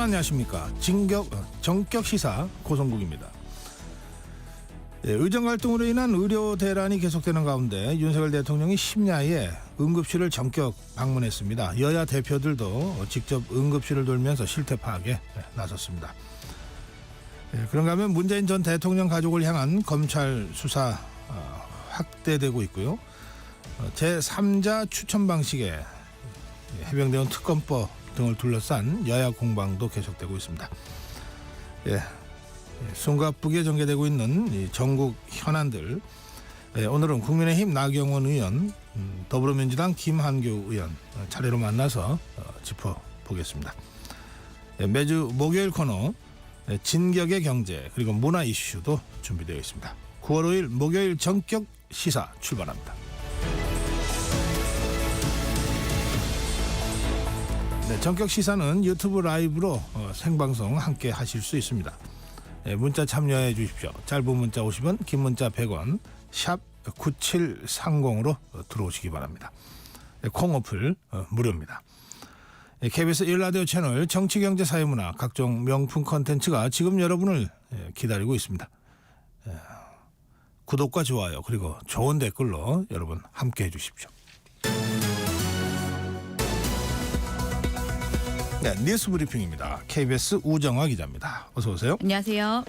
안녕하십니까. 정격 시사 고성국입니다. 의정 갈등으로 인한 의료 대란이 계속되는 가운데 윤석열 대통령이 심야에 응급실을 전격 방문했습니다. 여야 대표들도 직접 응급실을 돌면서 실태 파악에 나섰습니다. 그런가 하면 문재인 전 대통령 가족을 향한 검찰 수사 확대되고 있고요. 제3자 추천 방식에 해병대원 특검법 등을 둘러싼 여야 공방도 계속되고 있습니다. 숨가쁘게 전개되고 있는 이 전국 현안들, 오늘은 국민의힘 나경원 의원, 더불어민주당 김한규 의원 차례로 만나서 짚어보겠습니다. 매주 목요일 코너 진격의 경제 그리고 문화 이슈도 준비되어 있습니다. 9월 5일 목요일 전격 시사 출발합니다. 전격 시사는 유튜브 라이브로 생방송 함께 하실 수 있습니다. 문자 참여해 주십시오. 짧은 문자 50원, 긴 문자 100원, 샵 9730으로 들어오시기 바랍니다. 콩 어플 무료입니다. KBS 1라디오 채널 정치경제사회문화 각종 명품 콘텐츠가 지금 여러분을 기다리고 있습니다. 구독과 좋아요 그리고 좋은 댓글로 여러분 함께해 주십시오. 네, 뉴스 브리핑입니다. KBS 우정화 기자입니다. 어서 오세요. 안녕하세요.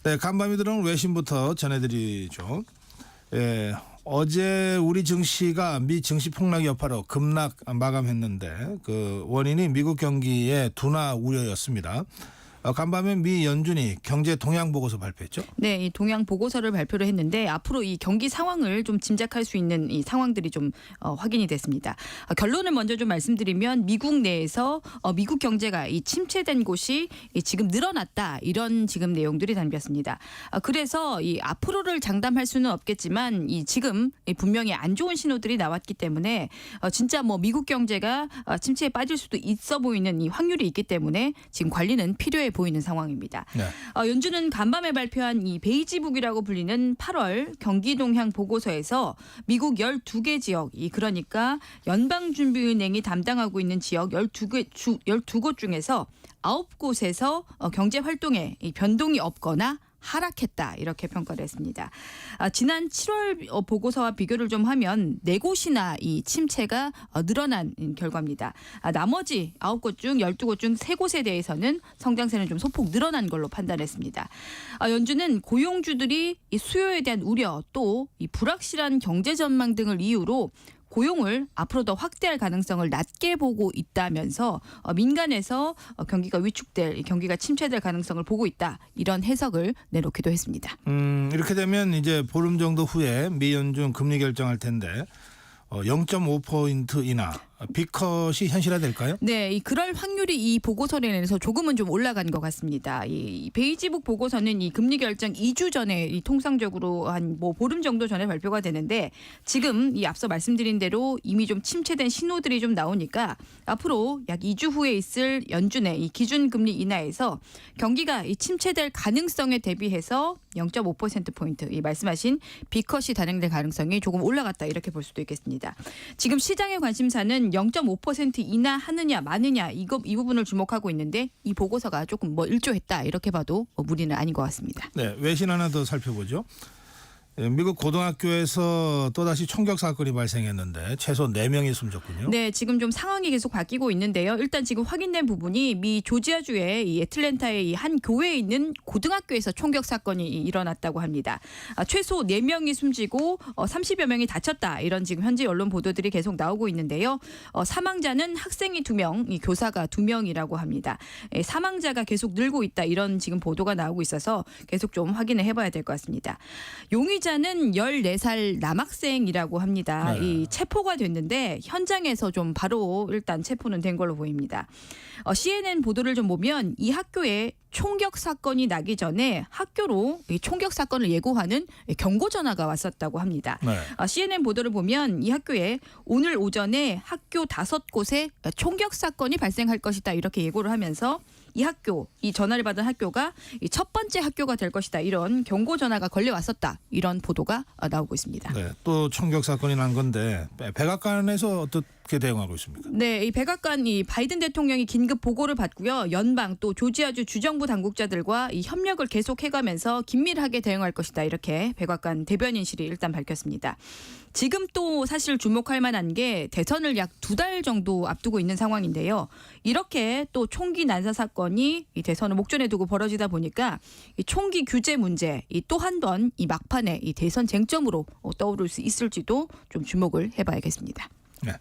네, 간밤이 들어온 외신부터 전해드리죠. 어제 우리 증시가 미 증시 폭락 여파로 급락 마감했는데 그 원인이 미국 경기의 둔화 우려였습니다. 간밤에 미 연준이 경제 동향 보고서 발표했죠? 네, 이 동향 보고서를 발표를 했는데 앞으로 이 경기 상황을 좀 짐작할 수 있는 이 상황들이 좀 확인이 됐습니다. 결론을 먼저 좀 말씀드리면 미국 내에서 미국 경제가 이 침체된 곳이 지금 늘어났다 이런 지금 내용들이 담겼습니다. 그래서 이 앞으로를 장담할 수는 없겠지만 이 지금 분명히 안 좋은 신호들이 나왔기 때문에 진짜 뭐 미국 경제가 침체에 빠질 수도 있어 보이는 이 확률이 있기 때문에 지금 관리는 필요해 보이는 상황입니다. 네. 연준은 간밤에 발표한 이 베이지북이라고 불리는 8월 경기 동향 보고서에서 미국 12개 지역, 그러니까 연방준비은행이 담당하고 있는 지역 12곳 중에서 9곳에서 경제 활동에 변동이 없거나 하락했다 이렇게 평가를 했습니다. 지난 7월 보고서와 비교를 좀 하면 4곳이나 이 침체가 늘어난 결과입니다. 나머지 9곳 중 12곳 중 3곳에 대해서는 성장세는 좀 소폭 늘어난 걸로 판단했습니다. 연준은 고용주들이 이 수요에 대한 우려 또 이 불확실한 경제 전망 등을 이유로 고용을 앞으로 더 확대할 가능성을 낮게 보고 있다면서 민간에서 경기가 위축될, 경기가 침체될 가능성을 보고 있다. 이런 해석을 내놓기도 했습니다. 이렇게 되면 이제 보름 정도 후에 미 연준 금리 결정할 텐데 0.5포인트 인하 빅컷이 현실화될까요? 네, 그럴 확률이 이 보고서를 내서 조금은 좀 올라간 것 같습니다. 이 베이지북 보고서는 이 금리 결정 2주 전에 이 통상적으로 한 뭐 보름 정도 전에 발표가 되는데 지금 이 앞서 말씀드린 대로 이미 좀 침체된 신호들이 좀 나오니까 앞으로 약 2주 후에 있을 연준의 이 기준 금리 인하에서 경기가 이 침체될 가능성에 대비해서 0.5%포인트 이 말씀하신 빅컷이 단행될 가능성이 조금 올라갔다 이렇게 볼 수도 있겠습니다. 지금 시장의 관심사는 0.5% 인하하느냐 마느냐 이 부분을 주목하고 있는데 이 보고서가 조금 일조했다 이렇게 봐도 무리는 아닌 것 같습니다. 네, 외신 하나 더 살펴보죠. 미국 고등학교에서 또다시 총격 사건이 발생했는데 최소 4명이 숨졌군요. 네, 지금 좀 상황이 계속 바뀌고 있는데요. 일단 지금 확인된 부분이 미 조지아주의 이 애틀랜타의 이 한 교회에 있는 고등학교에서 총격 사건이 일어났다고 합니다. 최소 4명이 숨지고 30여 명이 다쳤다. 이런 지금 현지 언론 보도들이 계속 나오고 있는데요. 사망자는 학생이 2명, 이 교사가 2명이라고 합니다. 사망자가 계속 늘고 있다. 이런 지금 보도가 나오고 있어서 계속 좀 확인을 해봐야 될 것 같습니다. 용의자는 14살 남학생이라고 합니다. 네. 이 체포가 됐는데 현장에서 좀 바로 일단 체포는 된 걸로 보입니다. CNN 보도를 좀 보면 이 학교에 총격 사건이 나기 전에 학교로 이 총격 사건을 예고하는 경고 전화가 왔었다고 합니다. 네. CNN 보도를 보면 이 학교에 오늘 오전에 학교 5곳에 총격 사건이 발생할 것이다 이렇게 예고를 하면서 이 학교, 이 전화를 받은 학교가 이 첫 번째 학교가 될 것이다 이런 경고 전화가 걸려왔었다 이런 보도가 나오고 있습니다. 네, 또 총격 사건이 난 건데 백악관에서 어떻게 대응하고 있습니까? 네, 이 백악관 이 바이든 대통령이 긴급 보고를 받고요. 연방 또 조지아주 주정부 당국자들과 이 협력을 계속해가면서 긴밀하게 대응할 것이다. 이렇게 백악관 대변인실이 일단 밝혔습니다. 지금 또 사실 주목할 만한 게 대선을 약 2달 정도 앞두고 있는 상황인데요. 이렇게 또 총기 난사 사건이 이 대선을 목전에 두고 벌어지다 보니까 이 총기 규제 문제 이 또 한 번 이 막판에 이 대선 쟁점으로 떠오를 수 있을지도 좀 주목을 해봐야겠습니다. 네.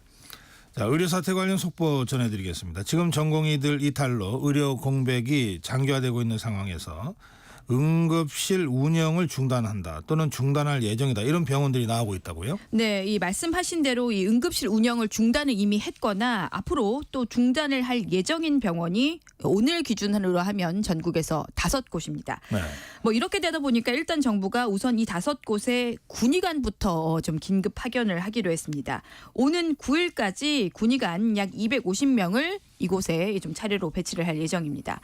자, 의료 사태 관련 속보 전해드리겠습니다. 지금 전공의들 이탈로 의료 공백이 장기화되고 있는 상황에서 응급실 운영을 중단한다 또는 중단할 예정이다 이런 병원들이 나오고 있다고요? 네, 이 말씀하신 대로 이 응급실 운영을 중단을 이미 했거나 앞으로 또 중단을 할 예정인 병원이 오늘 기준으로 하면 전국에서 5곳입니다. 네. 뭐 이렇게 되다 보니까 일단 정부가 우선 이 5곳에 군의관부터 좀 긴급 파견을 하기로 했습니다. 오는 9일까지 군의관 약 250명을 이곳에 좀 차례로 배치를 할 예정입니다.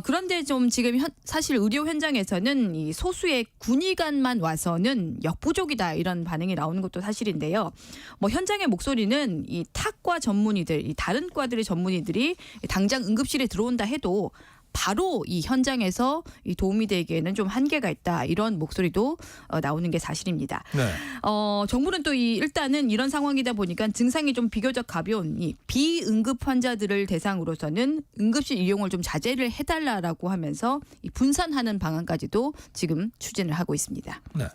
그런데 좀 지금 사실 의료 현장에서는 이 소수의 군의관만 와서는 역부족이다 이런 반응이 나오는 것도 사실인데요. 뭐 현장의 목소리는 이 타과 전문의들, 이 다른 과들의 전문의들이 당장 응급실에 들어온다 해도 바로 이 현장에서 이 도움이 되기에는 좀 한계가 있다 이런 목소리도 나오는 게 사실입니다. 네. 정부는 또 일단은 이런 상황이다 보니까 증상이 좀 비교적 가벼운 이 비응급 환자들을 대상으로서는 응급실 이용을 좀 자제를 해달라라고 하면서 이 분산하는 방안까지도 지금 추진을 하고 있습니다. 네.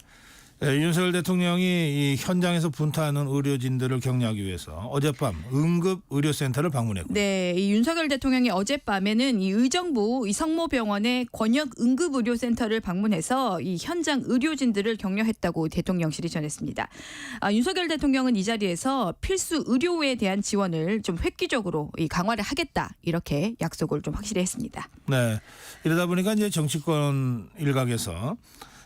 네, 윤석열 대통령이 이 현장에서 분투하는 의료진들을 격려하기 위해서 어젯밤 응급의료센터를 방문했고. 네, 이 윤석열 대통령이 어젯밤에는 이 의정부 이 성모병원의 권역 응급의료센터를 방문해서 이 현장 의료진들을 격려했다고 대통령실이 전했습니다. 윤석열 대통령은 이 자리에서 필수 의료에 대한 지원을 좀 획기적으로 이 강화를 하겠다 이렇게 약속을 좀 확실히 했습니다. 네. 이러다 보니까 이제 정치권 일각에서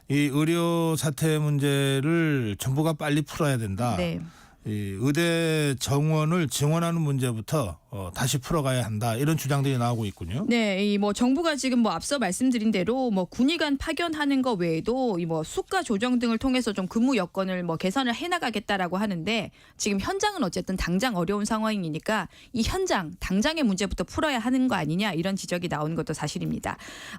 이 의료 사태 문제를 정부가 빨리 풀어야 된다. 네. 이 의대 정원을 증원하는 문제부터 다시 풀어가야 한다. 이런 주장들이 나오고 있군요. 네, 이 뭐 정부가 지금 뭐 앞서 말씀드린 대로 뭐 군의관 파견하는 거 외에도 이 뭐 수가 조정 등을 통해서 좀 근무 여건을 뭐 개선을 해나가겠다라고 하는데 지금 현장은 어쨌든 당장 어려운 상황이니까 이 현장 당장의 문제부터 풀어야 하는 거 아니냐 이런 지적이 나오는 것도 사실입니다.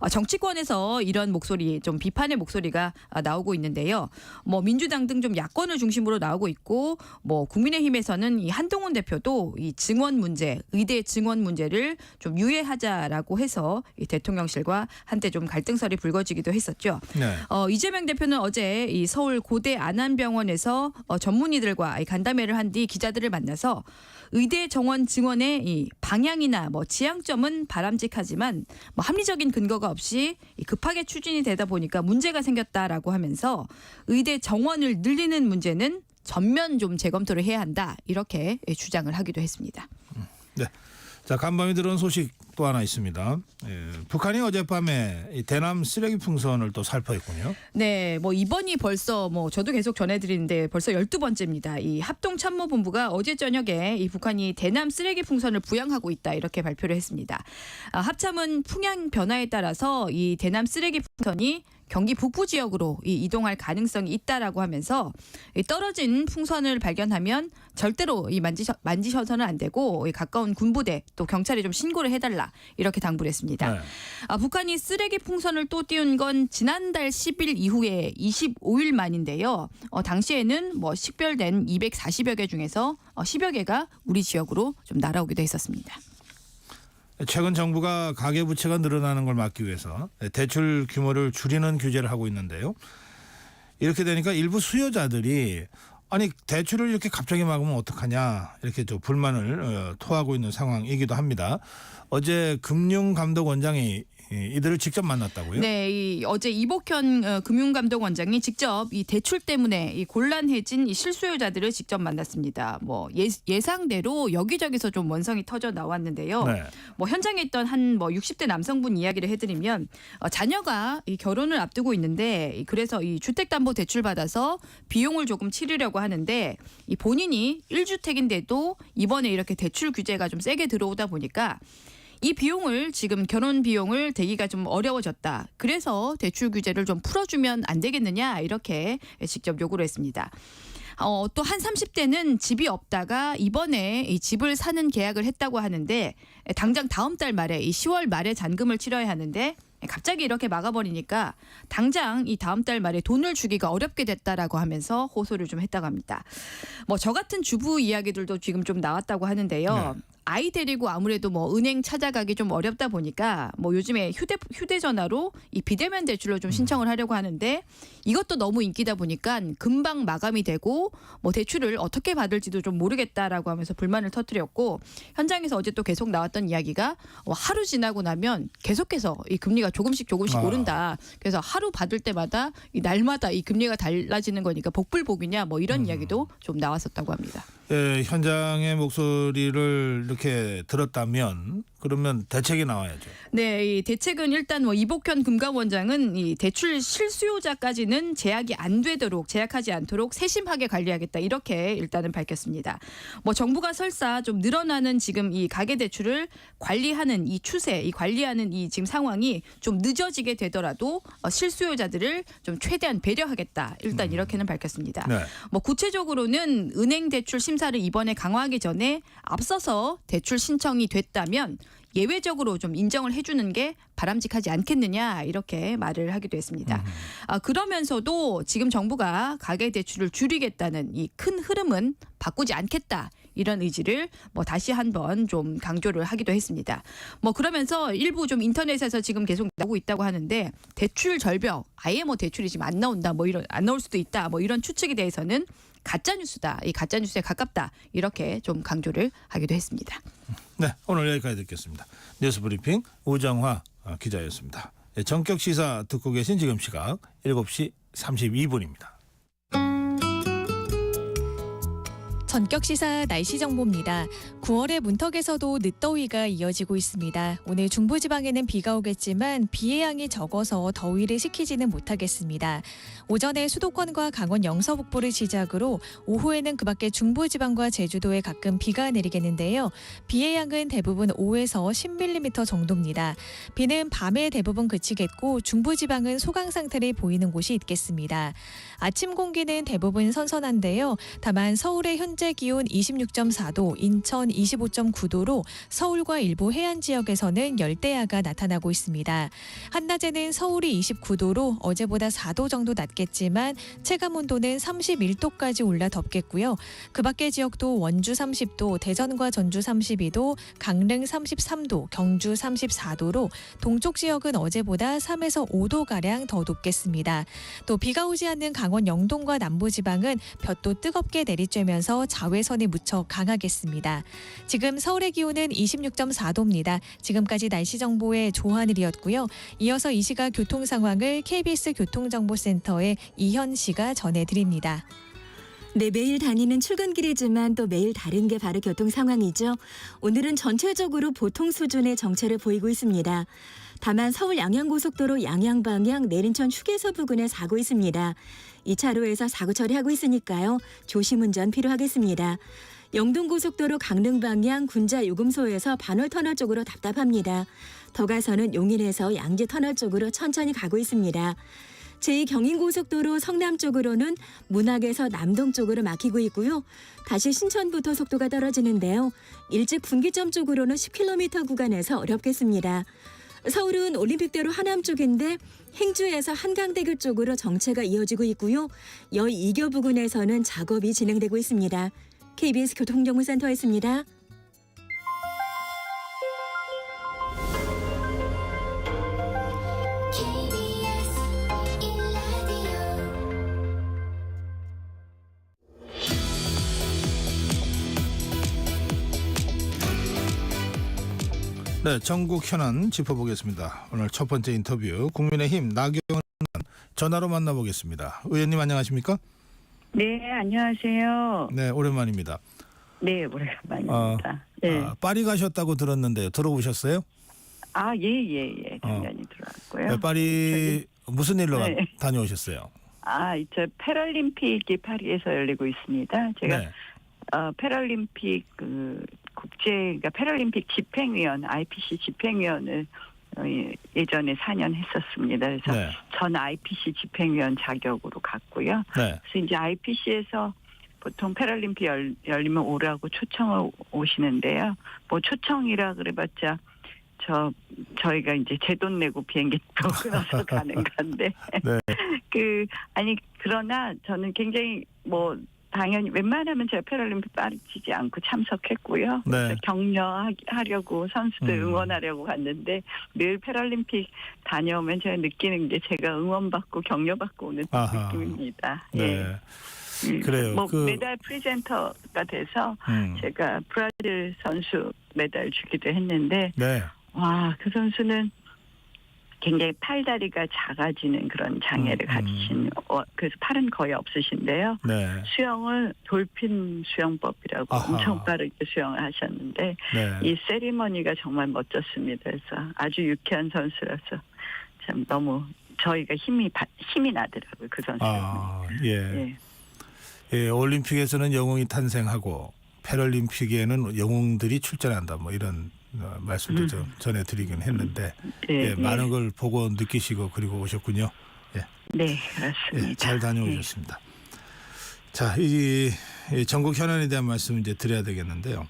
정치권에서 이런 목소리 좀 비판의 목소리가 나오고 있는데요. 뭐 민주당 등 좀 야권을 중심으로 나오고 있고 뭐 국민의힘에서는 이 한동훈 대표도 이 증원 문제, 의대 증원 문제를 좀 유예하자라고 해서 이 대통령실과 한때 좀 갈등설이 불거지기도 했었죠. 네. 이재명 대표는 어제 이 서울 고대 안암병원에서 전문의들과 이 간담회를 한 뒤 기자들을 만나서 의대 정원 증원의 이 방향이나 뭐 지향점은 바람직하지만 뭐 합리적인 근거가 없이 급하게 추진이 되다 보니까 문제가 생겼다라고 하면서 의대 정원을 늘리는 문제는 전면 좀 재검토를 해야 한다 이렇게 주장을 하기도 했습니다. 네. 자, 간밤에 들어온 소식 또 하나 있습니다. 북한이 어젯밤에 이 대남 쓰레기 풍선을 또 살포했군요. 네, 뭐 이번이 벌써 뭐 저도 계속 전해드리는데 벌써 12번째입니다. 이 합동참모본부가 어제 저녁에 이 북한이 대남 쓰레기 풍선을 부양하고 있다 이렇게 발표를 했습니다. 합참은 풍향 변화에 따라서 이 대남 쓰레기 풍선이 경기 북부 지역으로 이동할 가능성이 있다라고 하면서 떨어진 풍선을 발견하면 절대로 만지셔서는 안 되고 가까운 군부대 또 경찰에 좀 신고를 해달라 이렇게 당부를 했습니다. 네. 북한이 쓰레기 풍선을 또 띄운 건 지난달 10일 이후에 25일 만인데요. 당시에는 뭐 식별된 240여 개 중에서 10여 개가 우리 지역으로 좀 날아오기도 했었습니다. 최근 정부가 가계부채가 늘어나는 걸 막기 위해서 대출 규모를 줄이는 규제를 하고 있는데요. 이렇게 되니까 일부 수요자들이 아니 대출을 이렇게 갑자기 막으면 어떡하냐 이렇게 좀 불만을 토하고 있는 상황이기도 합니다. 어제 금융감독원장이 이들을 직접 만났다고요? 네, 어제 이복현 금융감독원장이 직접 이 대출 때문에 이 곤란해진 이 실수요자들을 직접 만났습니다. 뭐 예상대로 여기저기서 좀 원성이 터져 나왔는데요. 네. 뭐 현장에 있던 한 뭐 60대 남성분 이야기를 해드리면 자녀가 이 결혼을 앞두고 있는데 그래서 이 주택담보대출 받아서 비용을 조금 치르려고 하는데 이 본인이 1주택인데도 이번에 이렇게 대출 규제가 좀 세게 들어오다 보니까 이 비용을 지금 결혼 비용을 대기가 좀 어려워졌다. 그래서 대출 규제를 좀 풀어주면 안 되겠느냐 이렇게 직접 요구를 했습니다. 또 한 30대는 집이 없다가 이번에 이 집을 사는 계약을 했다고 하는데 당장 다음 달 말에 이 10월 말에 잔금을 치러야 하는데 갑자기 이렇게 막아버리니까 당장 이 다음 달 말에 돈을 주기가 어렵게 됐다라고 하면서 호소를 좀 했다고 합니다. 뭐 저 같은 주부 이야기들도 지금 좀 나왔다고 하는데요. 네. 아이 데리고 아무래도 뭐 은행 찾아가기 좀 어렵다 보니까 뭐 요즘에 휴대전화로 이 비대면 대출로 좀 신청을 하려고 하는데 이것도 너무 인기다 보니까 금방 마감이 되고 뭐 대출을 어떻게 받을지도 좀 모르겠다라고 하면서 불만을 터뜨렸고 현장에서 어제 또 계속 나왔던 이야기가 하루 지나고 나면 계속해서 이 금리가 조금씩 오른다. 그래서 하루 받을 때마다 이 날마다 이 금리가 달라지는 거니까 복불복이냐 뭐 이런 이야기도 좀 나왔었다고 합니다. 예, 현장의 목소리를 이렇게 들었다면 그러면 대책이 나와야죠. 네, 이 대책은 일단 뭐 이복현 금감원장은 이 대출 실수요자까지는 제약하지 않도록 세심하게 관리하겠다 이렇게 일단은 밝혔습니다. 뭐 정부가 설사 좀 늘어나는 지금 이 가계 대출을 관리하는 이 추세, 이 관리하는 이 지금 상황이 좀 늦어지게 되더라도 실수요자들을 좀 최대한 배려하겠다. 일단 이렇게는 밝혔습니다. 네. 뭐 구체적으로는 은행 대출 심사를 이번에 강화하기 전에 앞서서 대출 신청이 됐다면 예외적으로 좀 인정을 해주는 게 바람직하지 않겠느냐 이렇게 말을 하기도 했습니다. 그러면서도 지금 정부가 가계대출을 줄이겠다는 이 큰 흐름은 바꾸지 않겠다. 이런 의지를 뭐 다시 한번 좀 강조를 하기도 했습니다. 뭐 그러면서 일부 좀 인터넷에서 지금 계속 나오고 있다고 하는데 대출 절벽 아예 뭐 대출이 지금 안 나온다 뭐 이런 안 나올 수도 있다 뭐 이런 추측에 대해서는 가짜 뉴스다. 이 가짜 뉴스에 가깝다. 이렇게 좀 강조를 하기도 했습니다. 네, 오늘 여기까지 듣겠습니다. 뉴스브리핑 우정화 기자였습니다. 정격 시사 듣고 계신 지금 시각 7시 32분입니다. 전격시사 날씨 정보입니다. 9월의 문턱에서도 늦더위가 이어지고 있습니다. 오늘 중부지방에는 비가 오겠지만 비의 양이 적어서 더위를 식히지는 못하겠습니다. 오전에 수도권과 강원 영서 북부를 시작으로 오후에는 그밖에 중부지방과 제주도에 가끔 비가 내리겠는데요. 비의 양은 대부분 5에서 10mm 정도입니다. 비는 밤에 대부분 그치겠고 중부지방은 소강 상태를 보이는 곳이 있겠습니다. 아침 공기는 대부분 선선한데요. 다만 서울의 현재 기온 26.4도, 인천 25.9도로 서울과 일부 해안 지역에서는 열대야가 나타나고 있습니다. 한낮에는 서울이 29도로 어제보다 4도 정도 낮겠지만 체감 온도는 31도까지 올라 덥겠고요. 그 밖의 지역도 원주 30도, 대전과 전주 32도, 강릉 33도, 경주 34도로 동쪽 지역은 어제보다 3에서 5도가량 더 높겠습니다. 또 비가 오지 않는 강원 영동과 남부지방은 볕도 뜨겁게 내리쬐면서 자외선이 무척 강하겠습니다. 지금 서울의 기온은 26.4도입니다. 지금까지 날씨 정보의 조한일이었고요. 이어서 이 시각 교통 상황을 KBS 교통정보센터의 이현 씨가 전해드립니다. 네, 매일 다니는 출근길이지만 또 매일 다른 게 바로 교통 상황이죠. 오늘은 전체적으로 보통 수준의 정체를 보이고 있습니다. 다만 서울 양양고속도로 양양 방향 내린천 휴게소 부근에 사고 있습니다. 2차로에서 사고 처리하고 있으니까요. 조심 운전 필요하겠습니다. 영동고속도로 강릉 방향 군자 요금소에서 반월터널 쪽으로 답답합니다. 더 가서는 용인에서 양지터널 쪽으로 천천히 가고 있습니다. 제2경인고속도로 성남 쪽으로는 문학에서 남동 쪽으로 막히고 있고요. 다시 신천부터 속도가 떨어지는데요. 일찍 분기점 쪽으로는 10km 구간에서 어렵겠습니다. 서울은 올림픽대로 하남 쪽인데 행주에서 한강대교 쪽으로 정체가 이어지고 있고요. 여 2교 부근에서는 작업이 진행되고 있습니다. KBS 교통정보센터였습니다. 네, 전국 현안 짚어보겠습니다. 오늘 첫 번째 인터뷰 국민의힘 나경원 의원 전화로 만나보겠습니다. 의원님 안녕하십니까? 네, 안녕하세요. 네, 오랜만입니다. 네, 오랜만입니다. 네. 파리 가셨다고 들었는데 들어오셨어요? 예. 당연히 들어왔고요. 네, 파리 무슨 일로 네. 다녀오셨어요? 저 패럴림픽이 파리에서 열리고 있습니다. 제가 네. 패럴림픽 그러니까 패럴림픽 집행위원, IPC 집행위원을 예전에 4년 했었습니다. 그래서 네. 전 IPC 집행위원 자격으로 갔고요. 네. 그래서 이제 IPC에서 보통 패럴림픽 열리면 오라고 초청을 오시는데요. 뭐 초청이라 그래봤자 저희가 이제 제 돈 내고 비행기표 끊어서 가는 건데 네. 그러나 저는 굉장히 뭐 당연히 웬만하면 제가 패럴림픽 빠지지 않고 참석했고요. 네. 그래서 격려하려고 선수들 음. 응원하려고 갔는데 늘 패럴림픽 다녀오면 제가 느끼는 게 제가 응원받고 격려받고 오는 아하. 느낌입니다. 네. 예. 그래요. 뭐 메달 프리젠터가 돼서 제가 브라질 선수 메달 주기도 했는데 네. 와, 그 선수는 굉장히 팔다리가 작아지는 그런 장애를 가지신 그래서 팔은 거의 없으신데요. 네. 수영을 돌핀 수영법이라고 아하. 엄청 빠르게 수영을 하셨는데 네. 이 세리머니가 정말 멋졌습니다. 그래서 아주 유쾌한 선수라서 참 너무 저희가 힘이 나더라고요. 그 선수는. 아, 예. 예. 예, 올림픽에서는 영웅이 탄생하고 패럴림픽에는 영웅들이 출전한다. 뭐 이런 말씀도 좀 전해드리긴 했는데 예, 많은 걸 보고 느끼시고 그리고 오셨군요. 예. 네, 그렇습니다. 예, 잘 다녀오셨습니다. 자, 이 전국 현안에 대한 말씀 이제 드려야 되겠는데요.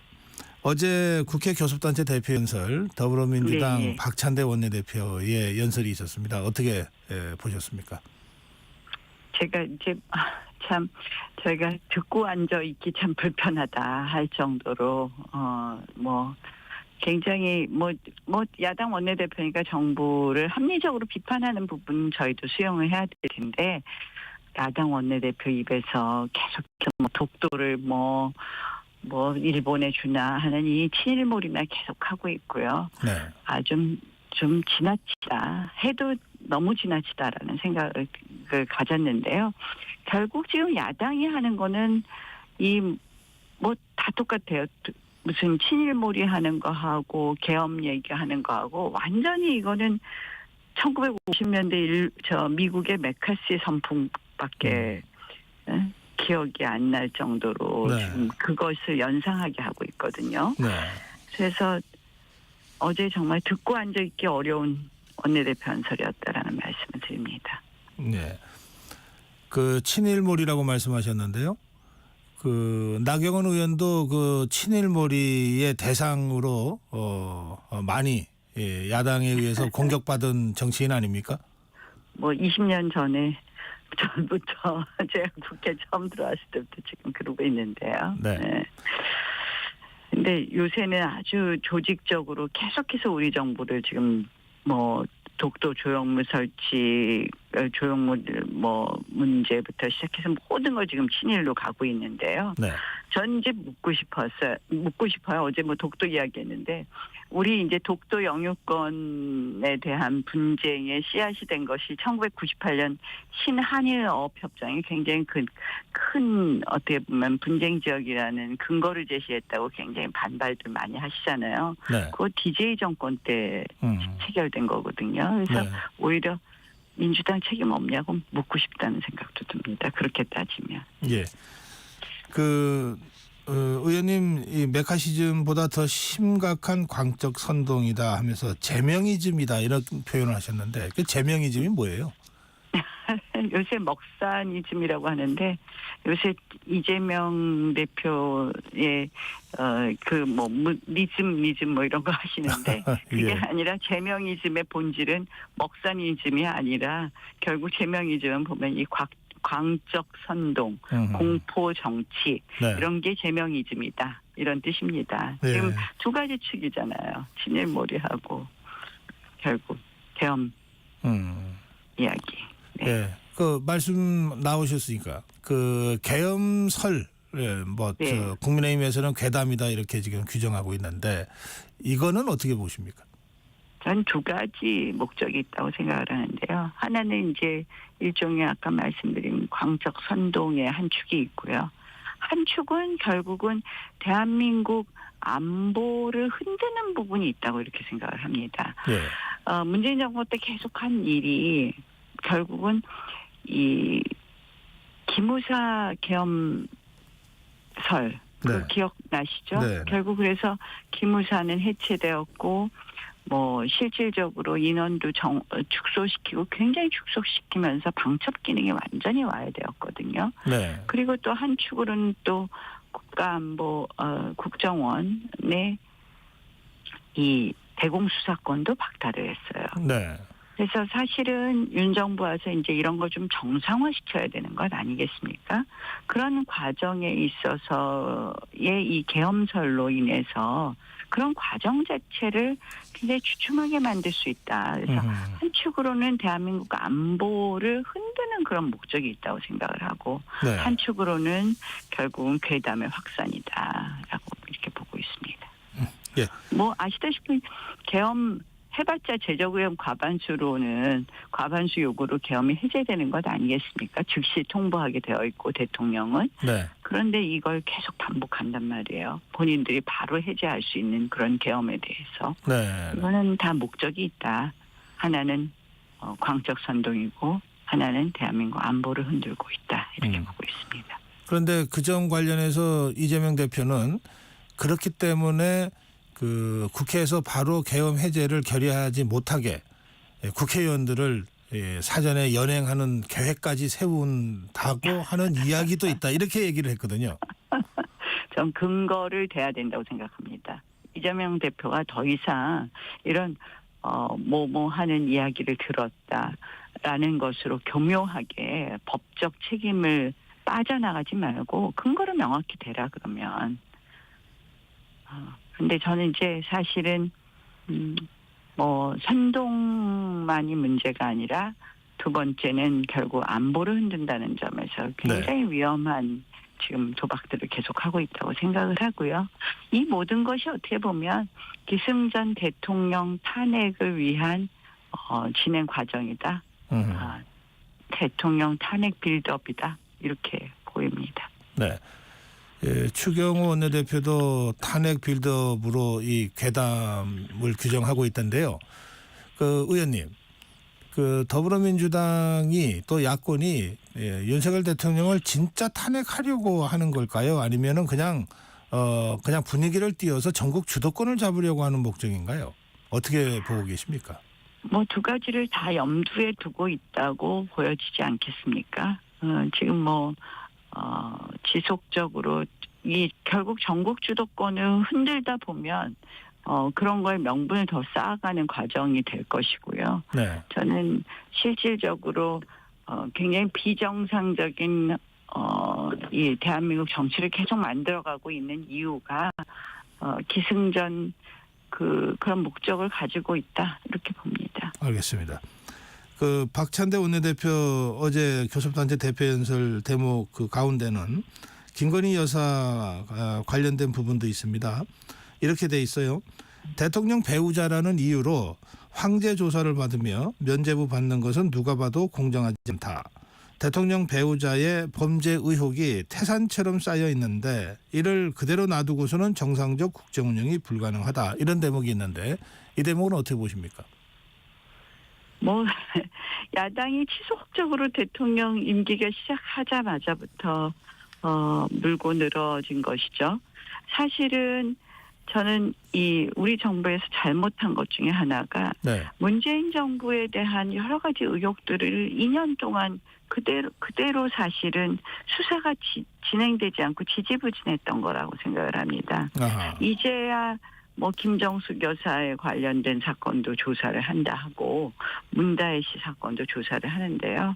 어제 국회 교섭단체 대표 연설 더불어민주당 네. 박찬대 원내대표의 연설이 있었습니다. 어떻게 보셨습니까? 제가 이제 참 저희가 듣고 앉아 있기 참 불편하다 할 정도로 뭐 굉장히 뭐 야당 원내대표니까 정부를 합리적으로 비판하는 부분 저희도 수용을 해야 될 텐데 야당 원내대표 입에서 계속 뭐 독도를 뭐 일본에 주나 하는 이 친일몰이나 계속 하고 있고요. 네. 좀 지나치다 해도 너무 지나치다라는 생각을 가졌는데요. 결국 지금 야당이 하는 거는 뭐 다 똑같아요. 무슨 친일몰이 하는 거 하고 계엄 얘기하는 거 하고 완전히 이거는 1950년대 미국의 메카시 선풍밖에 기억이 안 날 정도로 네. 지금 그것을 연상하게 하고 있거든요. 네. 그래서 어제 정말 듣고 앉아있기 어려운 원내대표 연설이었다라는 말씀을 드립니다. 네. 그 친일몰이라고 말씀하셨는데요. 그 나경원 의원도 그 친일몰이의 대상으로 많이 야당에 의해서 공격받은 정치인 아닙니까? 뭐 20년 전부터 제가 국회 처음 들어왔을 때부터 지금 그러고 있는데요. 네. 근데 요새는 아주 조직적으로 계속해서 우리 정부를 지금 뭐 독도 조형물 설치, 조형물 뭐 문제부터 시작해서 모든 걸 지금 친일로 가고 있는데요. 네. 전 이제 묻고 싶어요. 어제 뭐 독도 이야기했는데 우리 이제 독도 영유권에 대한 분쟁의 씨앗이 된 것이 1998년 신한일어업 협정이 굉장히 큰 어떻게 보면 분쟁 지역이라는 근거를 제시했다고 굉장히 반발들 많이 하시잖아요. 네. 그거 DJ 정권 때 체결된 거거든요. 그래서 네. 오히려 민주당 책임 없냐고 묻고 싶다는 생각도 듭니다. 그렇게 따지면. 예. 의원님 이 메카시즘보다 더 심각한 광적 선동이다 하면서 제명이즘이다 이런 표현을 하셨는데 그 제명이즘이 뭐예요? 요새 먹사니즘이라고 하는데 요새 이재명 대표의 니즘 뭐 이런 거 하시는데 그게 예. 아니라 제명이즘의 본질은 먹사니즘이 아니라 결국 제명이즘은 보면 이 광적 선동, 공포 정치 네. 이런 게 제명이즘이다 이런 뜻입니다. 네. 지금 두 가지 축이잖아요. 친일몰이하고 결국 계엄 이야기. 네. 예. 그 말씀 나오셨으니까 그 계엄설 네. 국민의힘에서는 괴담이다 이렇게 지금 규정하고 있는데 이거는 어떻게 보십니까? 전 두 가지 목적이 있다고 생각을 하는데요. 하나는 이제 일종의 아까 말씀드린 광적 선동의 한 축이 있고요. 한 축은 결국은 대한민국 안보를 흔드는 부분이 있다고 이렇게 생각을 합니다. 예. 문재인 정부 때 계속한 일이 결국은 이 기무사 계엄설 네. 기억나시죠? 네. 결국 그래서 기무사는 해체되었고 뭐 실질적으로 인원도 축소시키고 굉장히 축소시키면서 방첩 기능이 완전히 와해되었거든요. 네. 그리고 또 한 축으로는 또 국가안보 국정원의 이 대공수사권도 박탈을 했어요. 네. 그래서 사실은 윤 정부 와서 이제 이런 걸 좀 정상화시켜야 되는 것 아니겠습니까? 그런 과정에 있어서의 이 계엄설로 인해서 그런 과정 자체를 굉장히 주춤하게 만들 수 있다. 그래서 한축으로는 대한민국 안보를 흔드는 그런 목적이 있다고 생각을 하고 네. 한축으로는 결국은 괴담의 확산이다라고 이렇게 보고 있습니다. 예. 뭐 아시다시피 계엄 해봤자 제적의원 과반수 요구로 계엄이 해제되는 것 아니겠습니까? 즉시 통보하게 되어 있고 대통령은. 네. 그런데 이걸 계속 반복한단 말이에요. 본인들이 바로 해제할 수 있는 그런 계엄에 대해서. 네. 이거는 다 목적이 있다. 하나는 광적 선동이고 하나는 대한민국 안보를 흔들고 있다. 이렇게 보고 있습니다. 그런데 그 점 관련해서 이재명 대표는 그렇기 때문에 그 국회에서 바로 계엄 해제를 결의하지 못하게 국회의원들을 사전에 연행하는 계획까지 세운다고 하는 이야기도 있다. 이렇게 얘기를 했거든요. 전 근거를 대야 된다고 생각합니다. 이재명 대표가 더 이상 이런 뭐뭐 하는 이야기를 들었다라는 것으로 교묘하게 법적 책임을 빠져나가지 말고 근거를 명확히 대라 그러면. 근데 저는 이제 사실은 뭐 선동만이 문제가 아니라 두 번째는 결국 안보를 흔든다는 점에서 굉장히 위험한 지금 도박들을 계속하고 있다고 생각을 하고요. 이 모든 것이 어떻게 보면 기승전 대통령 탄핵을 위한 진행 과정이다. 대통령 탄핵 빌드업이다. 이렇게 보입니다. 네. 추경호 원내대표도 탄핵 빌드업으로 이 괴담을 규정하고 있던데요. 그 의원님, 그 더불어민주당이 또 야권이 윤석열 대통령을 진짜 탄핵하려고 하는 걸까요? 아니면은 그냥 분위기를 띄워서 전국 주도권을 잡으려고 하는 목적인가요? 어떻게 보고 계십니까? 뭐 두 가지를 다 염두에 두고 있다고 보여지지 않겠습니까? 지금 지속적으로 결국 전국 주도권을 흔들다 보면 그런 걸 명분을 더 쌓아가는 과정이 될 것이고요. 네. 저는 실질적으로 굉장히 비정상적인 이 대한민국 정치를 계속 만들어가고 있는 이유가 기승전 그런 목적을 가지고 있다 이렇게 봅니다. 알겠습니다. 그 박찬대 원내대표 어제 교섭단체 대표연설 대목 그 가운데는 김건희 여사 관련된 부분도 있습니다. 이렇게 돼 있어요. 대통령 배우자라는 이유로 황제 조사를 받으며 면죄부 받는 것은 누가 봐도 공정하지 않다. 대통령 배우자의 범죄 의혹이 태산처럼 쌓여 있는데 이를 그대로 놔두고서는 정상적 국정 운영이 불가능하다. 이런 대목이 있는데 이 대목은 어떻게 보십니까? 야당이 지속적으로 대통령 임기가 시작하자마자부터 물고 늘어진 것이죠. 사실은 저는 우리 정부에서 잘못한 것 중에 하나가 문재인 정부에 대한 여러 가지 의혹들을 2년 동안 그대로 사실은 수사가 진행되지 않고 지지부진했던 거라고 생각을 합니다. 아하. 이제야 김정숙 여사에 관련된 사건도 조사를 한다 하고 문다혜 씨 사건도 조사를 하는데요.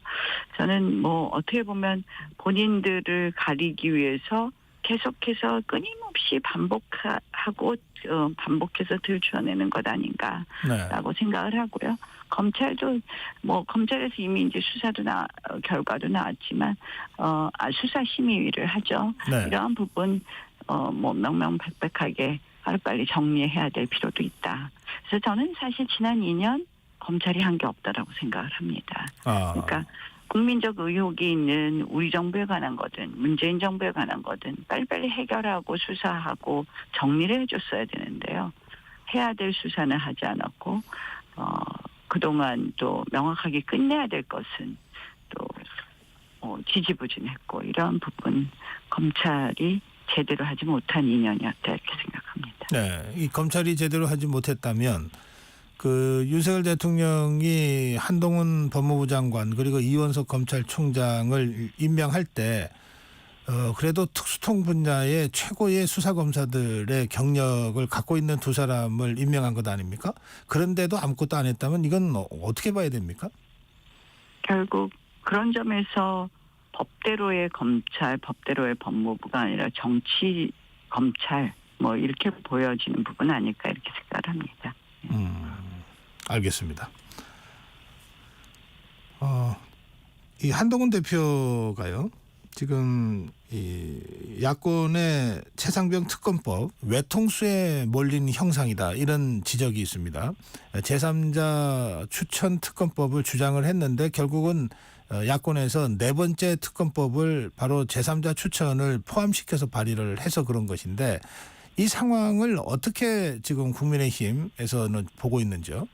저는 어떻게 보면 본인들을 가리기 위해서 계속해서 끊임없이 반복하고 반복해서 들춰내는 것 아닌가라고 생각을 하고요. 검찰도 검찰에서 이미 이제 수사도 결과도 나왔지만 수사심의위를 하죠. 이러한 부분 명명백백하게 하루빨리 정리해야 될 필요도 있다. 그래서 저는 사실 지난 2년 검찰이 한 게 없다라고 생각을 합니다. 그러니까 국민적 의혹이 있는 우리 정부에 관한 거든 문재인 정부에 관한 거든 빨리빨리 해결하고 수사하고 정리를 해줬어야 되는데요. 해야 될 수사는 하지 않았고 그동안 또 명확하게 끝내야 될 것은 또 지지부진했고 이런 부분 검찰이 제대로 하지 못한 2년이었다 이렇게 생각합니다. 네, 이 검찰이 제대로 하지 못했다면 그 윤석열 대통령이 한동훈 법무부 장관 그리고 이원석 검찰총장을 임명할 때 그래도 특수통 분야의 최고의 수사검사들의 경력을 갖고 있는 두 사람을 임명한 것 아닙니까? 그런데도 아무것도 안 했다면 이건 어떻게 봐야 됩니까? 결국 그런 점에서 법대로의 검찰, 법대로의 법무부가 아니라 정치 검찰 뭐 이렇게 보여지는 부분 아닐까 이렇게 생각을 합니다. 알겠습니다. 이 한동훈 대표가요. 지금 이 야권의 최상병 특검법 외통수에 몰린 형상이다 이런 지적이 있습니다. 제3자 추천 특검법을 주장을 했는데 결국은 야권에서 네 번째 특검법을 바로 제3자 추천을 포함시켜서 발의를 해서 그런 것인데 이 상황을 어떻게 지금 국민의힘에서는 보고 있는지요?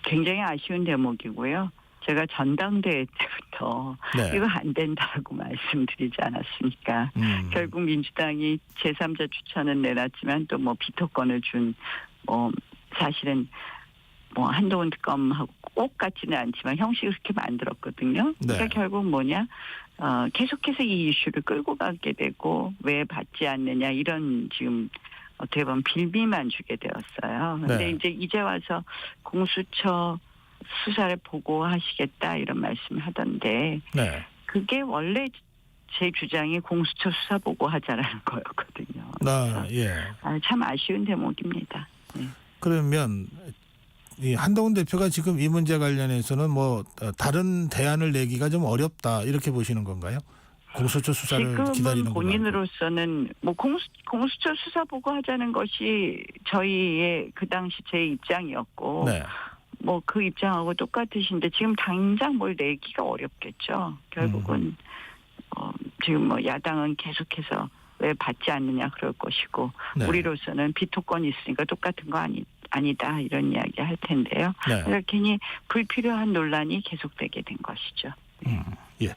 굉장히 아쉬운 대목이고요. 제가 전당대회 때부터 네. 이거 안 된다고 말씀드리지 않았습니까? 결국 민주당이 제3자 추천은 내놨지만 또 뭐 비토권을 준 뭐 사실은 뭐 한동훈 특검하고 꼭 같지는 않지만 형식을 그렇게 만들었거든요. 그러니까 네. 결국 뭐냐? 계속해서 이 이슈를 끌고 가게 되고 왜 받지 않느냐 이런 지금 어떻게 보면 빌미만 주게 되었어요. 근데 네. 이제 와서 공수처 수사를 보고하시겠다 이런 말씀을 하던데 네. 그게 원래 제 주장이 공수처 수사 보고하자라는 거였거든요. 예. 참 아쉬운 대목입니다. 네. 그러면 이 한동훈 대표가 지금 이 문제 관련해서는 뭐 다른 대안을 내기가 좀 어렵다 이렇게 보시는 건가요? 공수처 수사를 기다리는 지금은 거 본인으로서는 뭐 공수처 수사 보고하자는 것이 저희의 그 당시 제 입장이었고 네. 뭐 그 입장하고 똑같으신데 지금 당장 뭘 내기가 어렵겠죠. 결국은 지금 뭐 야당은 계속해서 왜 받지 않느냐 그럴 것이고 네. 우리로서는 비토권이 있으니까 똑같은 거 아니다 이런 이야기 할 텐데요. 네. 그러니까 괜히 불필요한 논란이 계속되게 된 것이죠. 예.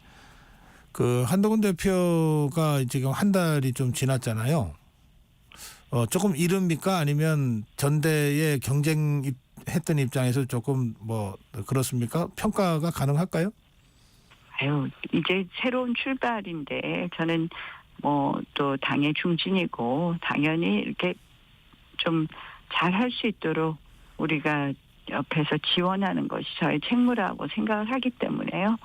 그 한동훈 대표가 지금 한 달이 좀 지났잖아요. 조금 이릅니까? 아니면 전대에 경쟁했던 입장에서 조금 뭐 그렇습니까? 평가가 가능할까요? 이제 새로운 출발인데 저는 뭐 또 당의 중진이고 당연히 이렇게 좀 잘 할 수 있도록 우리가 옆에서 지원하는 것이 저의 책무라고 생각을 하기 때문에요.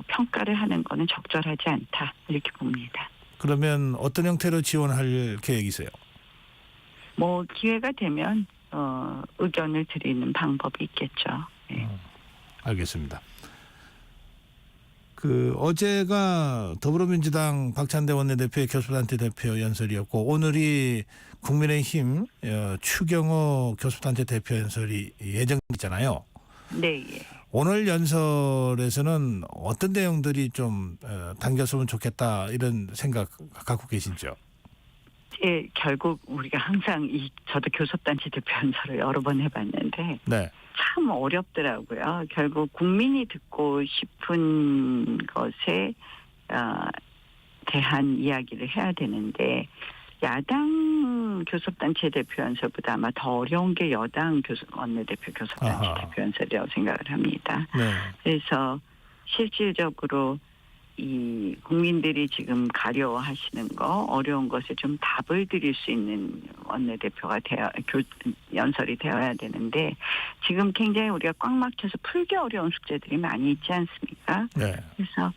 평가를 하는 거는 적절하지 않다 이렇게 봅니다. 그러면 어떤 형태로 지원할 계획이세요? 뭐 기회가 되면 의견을 드리는 방법이 있겠죠. 네. 알겠습니다. 그 어제가 더불어민주당 박찬대 원내대표의 교섭단체 대표 연설이었고 오늘이 국민의힘 추경호 교섭단체 대표 연설이 예정됐잖아요. 네. 예. 오늘 연설에서는 어떤 내용들이 좀 당겼으면 좋겠다 이런 생각 갖고 계신지요? 예, 결국 우리가 항상 저도 교섭단체 대표 연설을 여러 번 해봤는데 네. 참 어렵더라고요. 결국 국민이 듣고 싶은 것에 대한 이야기를 해야 되는데 야당 교섭단체 대표 연설보다 아마 더 어려운 게 여당 원내대표 교섭단체 아하. 대표 연설이라고 생각을 합니다. 네. 그래서 실질적으로 이 국민들이 지금 가려워하시는 거 어려운 것에 좀 답을 드릴 수 있는 원내대표가 연설이 되어야 되는데 지금 굉장히 우리가 꽉 막혀서 풀기 어려운 숙제들이 많이 있지 않습니까? 네. 그래서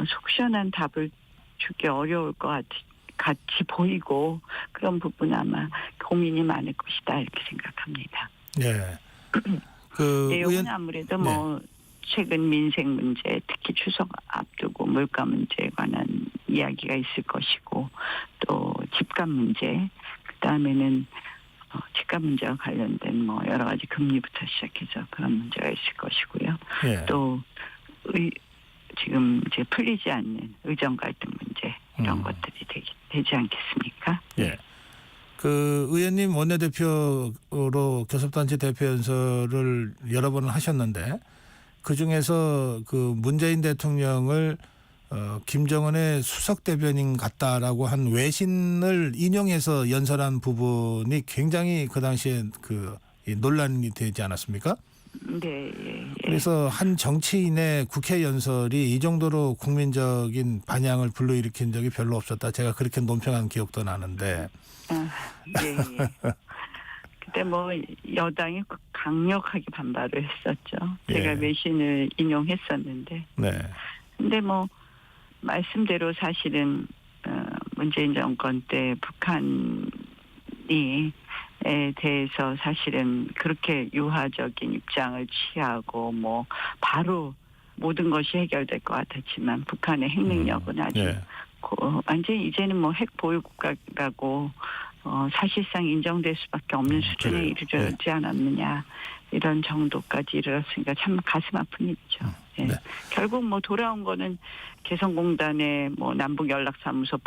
속 시원한 답을 주기 어려울 것 같이 보이고 그런 부분 아마 고민이 많을 것이다 이렇게 생각합니다. 네. 그 내용은 아무래도 뭐 최근 민생 문제 특히 추석 앞두고 물가 문제에 관한 이야기가 있을 것이고 또 집값 문제 그다음에는 집값 문제와 관련된 뭐 여러 가지 금리부터 시작해서 그런 문제가 있을 것이고요. 네. 또 지금 이제 풀리지 않는 의정 갈등 문제 이런 것들이 되지 않겠습니까? 예. 그 의원님 원내대표로 교섭단체 대표 연설을 여러 번 하셨는데 그 중에서 그 문재인 대통령을 김정은의 수석 대변인 같다라고 한 외신을 인용해서 연설한 부분이 굉장히 그 당시에 그 논란이 되지 않았습니까? 네. 예. 그래서 한 정치인의 국회 연설이 이 정도로 국민적인 반향을 불러일으킨 적이 별로 없었다. 제가 그렇게 논평한 기억도 나는데. 예. 그때 뭐 여당이 강력하게 반발을 했었죠. 제가 예. 외신을 인용했었는데. 네. 근데 뭐 말씀대로 사실은 문재인 정권 때 북한에 대해서 사실은 그렇게 유화적인 입장을 취하고 뭐 바로 모든 것이 해결될 것 같았지만 북한의 핵 능력은 아주 예. 완전히 이제는 뭐 핵 보유 국가라고 사실상 인정될 수밖에 없는 수준에 그래요. 이르지 않았느냐 이런 정도까지 이르렀으니까 참 가슴 아픈 일이죠. 예. 네. 결국 뭐 돌아온 거는 개성공단의 뭐 남북 연락사무소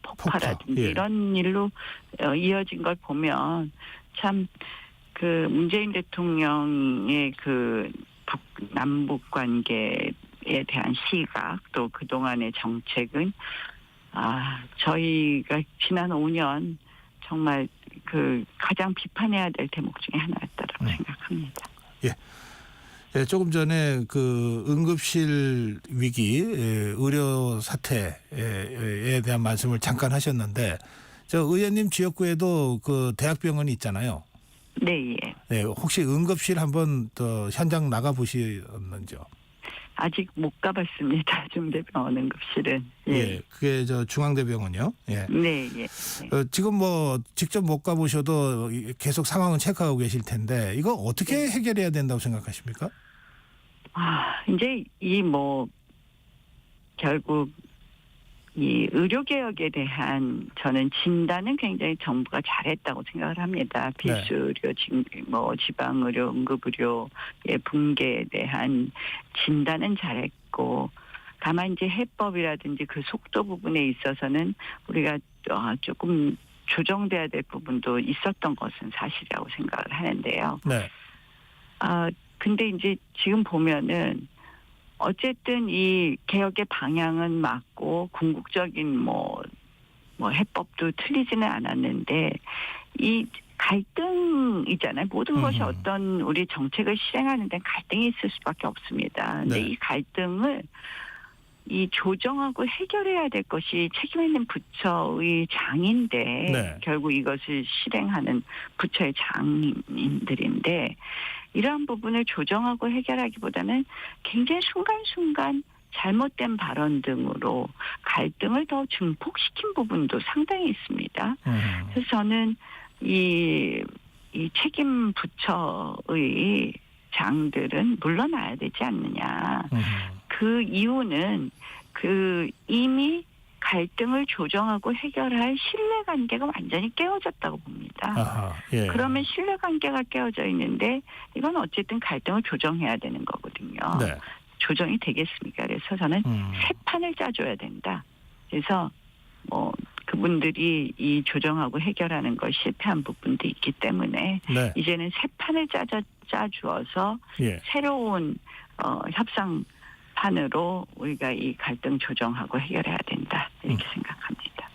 폭파라든지 예. 이런 일로 이어진 걸 보면 참 그 문재인 대통령의 그 남북 관계에 대한 시각 또 그동안의 정책은 저희가 지난 5년 정말 그 가장 비판해야 될 대목 중에 하나였다라고 생각합니다. 예, 조금 전에 그 응급실 위기, 의료 사태에 대한 말씀을 잠깐 하셨는데, 저 의원님 지역구에도 그 대학병원이 있잖아요. 네, 예. 네, 혹시 응급실 한번 더 현장 나가 보셨는지요? 아직 못 가봤습니다. 중대병원 응급실은. 예, 그게 저 중앙대병원이요. 예. 네, 예. 지금 뭐 직접 못 가보셔도 계속 상황은 체크하고 계실 텐데 이거 어떻게 해결해야 된다고 생각하십니까? 이제 이 뭐 결국 이 의료개혁에 대한 저는 진단은 굉장히 정부가 잘했다고 생각을 합니다. 필수의료, 뭐 지방의료, 응급의료의 붕괴에 대한 진단은 잘했고 다만 이제 해법이라든지 그 속도 부분에 있어서는 우리가 조금 조정돼야 될 부분도 있었던 것은 사실이라고 생각을 하는데요. 네. 근데 이제 지금 보면은 어쨌든 이 개혁의 방향은 맞고 궁극적인 뭐 해법도 틀리지는 않았는데 이 갈등이잖아요. 모든 것이 어떤 우리 정책을 실행하는 데는 갈등이 있을 수밖에 없습니다. 근데 네. 이 갈등을 이 조정하고 해결해야 될 것이 책임 있는 부처의 장인데 네. 결국 이것을 실행하는 부처의 장인들인데 이러한 부분을 조정하고 해결하기보다는 굉장히 순간순간 잘못된 발언 등으로 갈등을 더 증폭시킨 부분도 상당히 있습니다. 그래서 저는 이 책임 부처의 장들은 물러나야 되지 않느냐. 그 이유는 그 이미 갈등을 조정하고 해결할 신뢰관계가 완전히 깨어졌다고 봅니다. 아하, 예. 그러면 신뢰관계가 깨어져 있는데 이건 어쨌든 갈등을 조정해야 되는 거거든요. 네. 조정이 되겠습니까? 그래서 저는 새 판을 짜줘야 된다. 그래서 뭐 그분들이 이 조정하고 해결하는 걸 실패한 부분도 있기 때문에 네. 이제는 새 판을 짜주어서 예. 새로운 협상판으로 우리가 이 갈등 조정하고 해결해야 된다. 이렇게 생각합니다.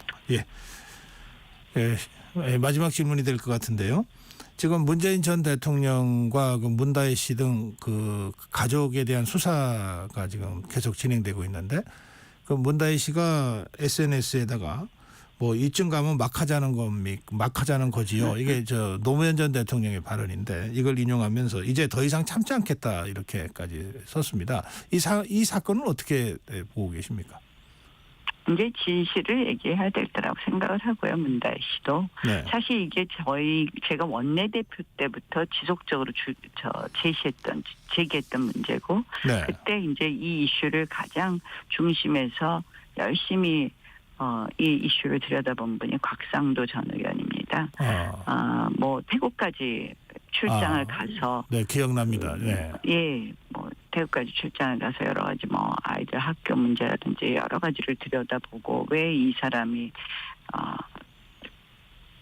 마지막 질문이 될 것 같은데요. 지금 문재인 전 대통령과 그 문다혜 씨 등 그 가족에 대한 수사가 지금 계속 진행되고 있는데 그 문다혜 씨가 SNS에다가 뭐 이쯤 가면 막 하자는 거지요. 이게 저 노무현 전 대통령의 발언인데 이걸 인용하면서 이제 더 이상 참지 않겠다 이렇게까지 썼습니다. 이 사건은 어떻게 보고 계십니까? 이제 진실을 얘기해야 될 거라고 생각을 하고요. 문다혜 씨도. 네. 사실 이게 제가 원내대표 때부터 지속적으로 제기했던 문제고 네. 그때 이제 이 이슈를 가장 중심에서 열심히 이 이슈를 들여다본 분이 곽상도 전 의원입니다. 뭐 태국까지 출장을 가서 네, 기억납니다. 네. 예, 뭐 태국까지 출장을 가서 여러 가지 뭐 아이들 학교 문제라든지 여러 가지를 들여다보고 왜 이 사람이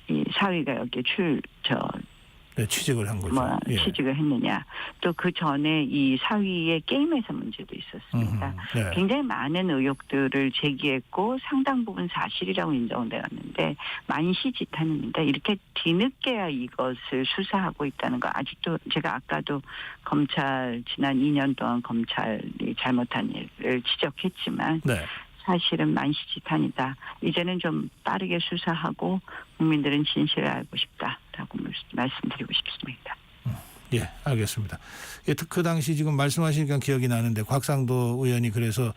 이 사위가 여기에 네, 취직을 한 거죠. 예. 취직을 했느냐. 또 그 전에 이 사위의 게임에서 문제도 있었습니다. 네. 굉장히 많은 의혹들을 제기했고 상당 부분 사실이라고 인정되었는데 만시지탄입니다. 이렇게 뒤늦게야 이것을 수사하고 있다는 거 아직도 제가 아까도 검찰 지난 2년 동안 검찰이 잘못한 일을 지적했지만 네. 사실은 만시지탄이다. 이제는 좀 빠르게 수사하고 국민들은 진실을 알고 싶다라고 말씀드리고 싶습니다. 예, 알겠습니다. 예, 그 당시 지금 말씀하시니까 기억이 나는데 곽상도 의원이 그래서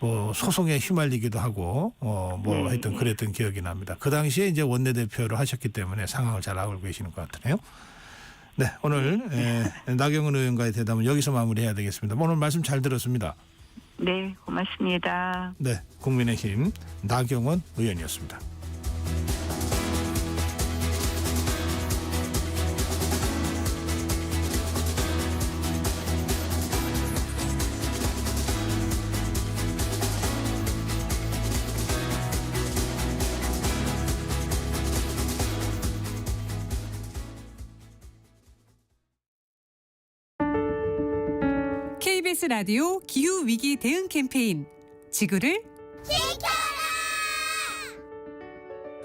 뭐 소송에 휘말리기도 하고 뭐 하여튼 그랬던 기억이 납니다. 그 당시에 이제 원내대표를 하셨기 때문에 상황을 잘 알고 계시는 것 같으네요. 네, 오늘 나경원 의원과의 대담은 여기서 마무리해야 되겠습니다. 오늘 말씀 잘 들었습니다. 네, 고맙습니다. 네, 국민의힘 나경원 의원이었습니다. KBS 라디오 기후위기 대응 캠페인 지구를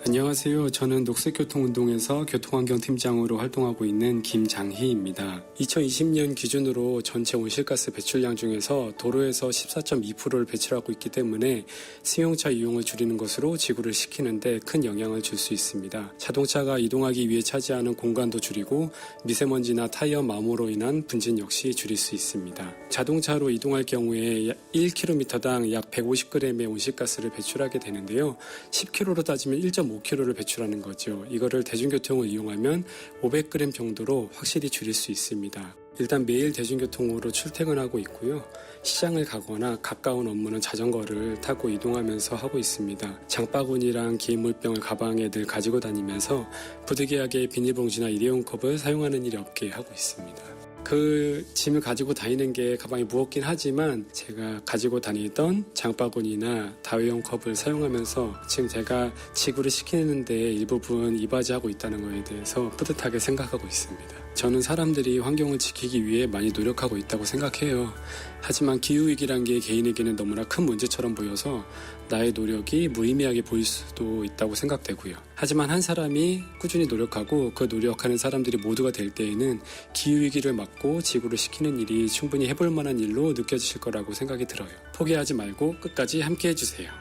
안녕하세요. 저는 녹색교통운동에서 교통환경팀장으로 활동하고 있는 김장희입니다. 2020년 기준으로 전체 온실가스 배출량 중에서 도로에서 14.2%를 배출하고 있기 때문에 승용차 이용을 줄이는 것으로 지구를 식히는데 큰 영향을 줄 수 있습니다. 자동차가 이동하기 위해 차지하는 공간도 줄이고 미세먼지나 타이어 마모로 인한 분진 역시 줄일 수 있습니다. 자동차로 이동할 경우에 1km당 약 150g의 온실가스를 배출하게 되는데요. 10km로 따지면 1.5kg를 배출하는 거죠. 이거를 대중교통을 이용하면 500g 정도로 확실히 줄일 수 있습니다. 일단 매일 대중교통으로 출퇴근하고 있고요. 시장을 가거나 가까운 업무는 자전거를 타고 이동하면서 하고 있습니다. 장바구니랑 긴 물병을 가방에 늘 가지고 다니면서 부득이하게 비닐봉지나 일회용 컵을 사용하는 일이 없게 하고 있습니다. 그 짐을 가지고 다니는 게 가방이 무겁긴 하지만 제가 가지고 다니던 장바구니나 다회용 컵을 사용하면서 지금 제가 지구를 식히는데 일부분 이바지하고 있다는 것에 대해서 뿌듯하게 생각하고 있습니다. 저는 사람들이 환경을 지키기 위해 많이 노력하고 있다고 생각해요. 하지만 기후위기란 게 개인에게는 너무나 큰 문제처럼 보여서 나의 노력이 무의미하게 보일 수도 있다고 생각되고요. 하지만 한 사람이 꾸준히 노력하고 그 노력하는 사람들이 모두가 될 때에는 기후위기를 막고 지구를 식히는 일이 충분히 해볼 만한 일로 느껴지실 거라고 생각이 들어요. 포기하지 말고 끝까지 함께 해주세요.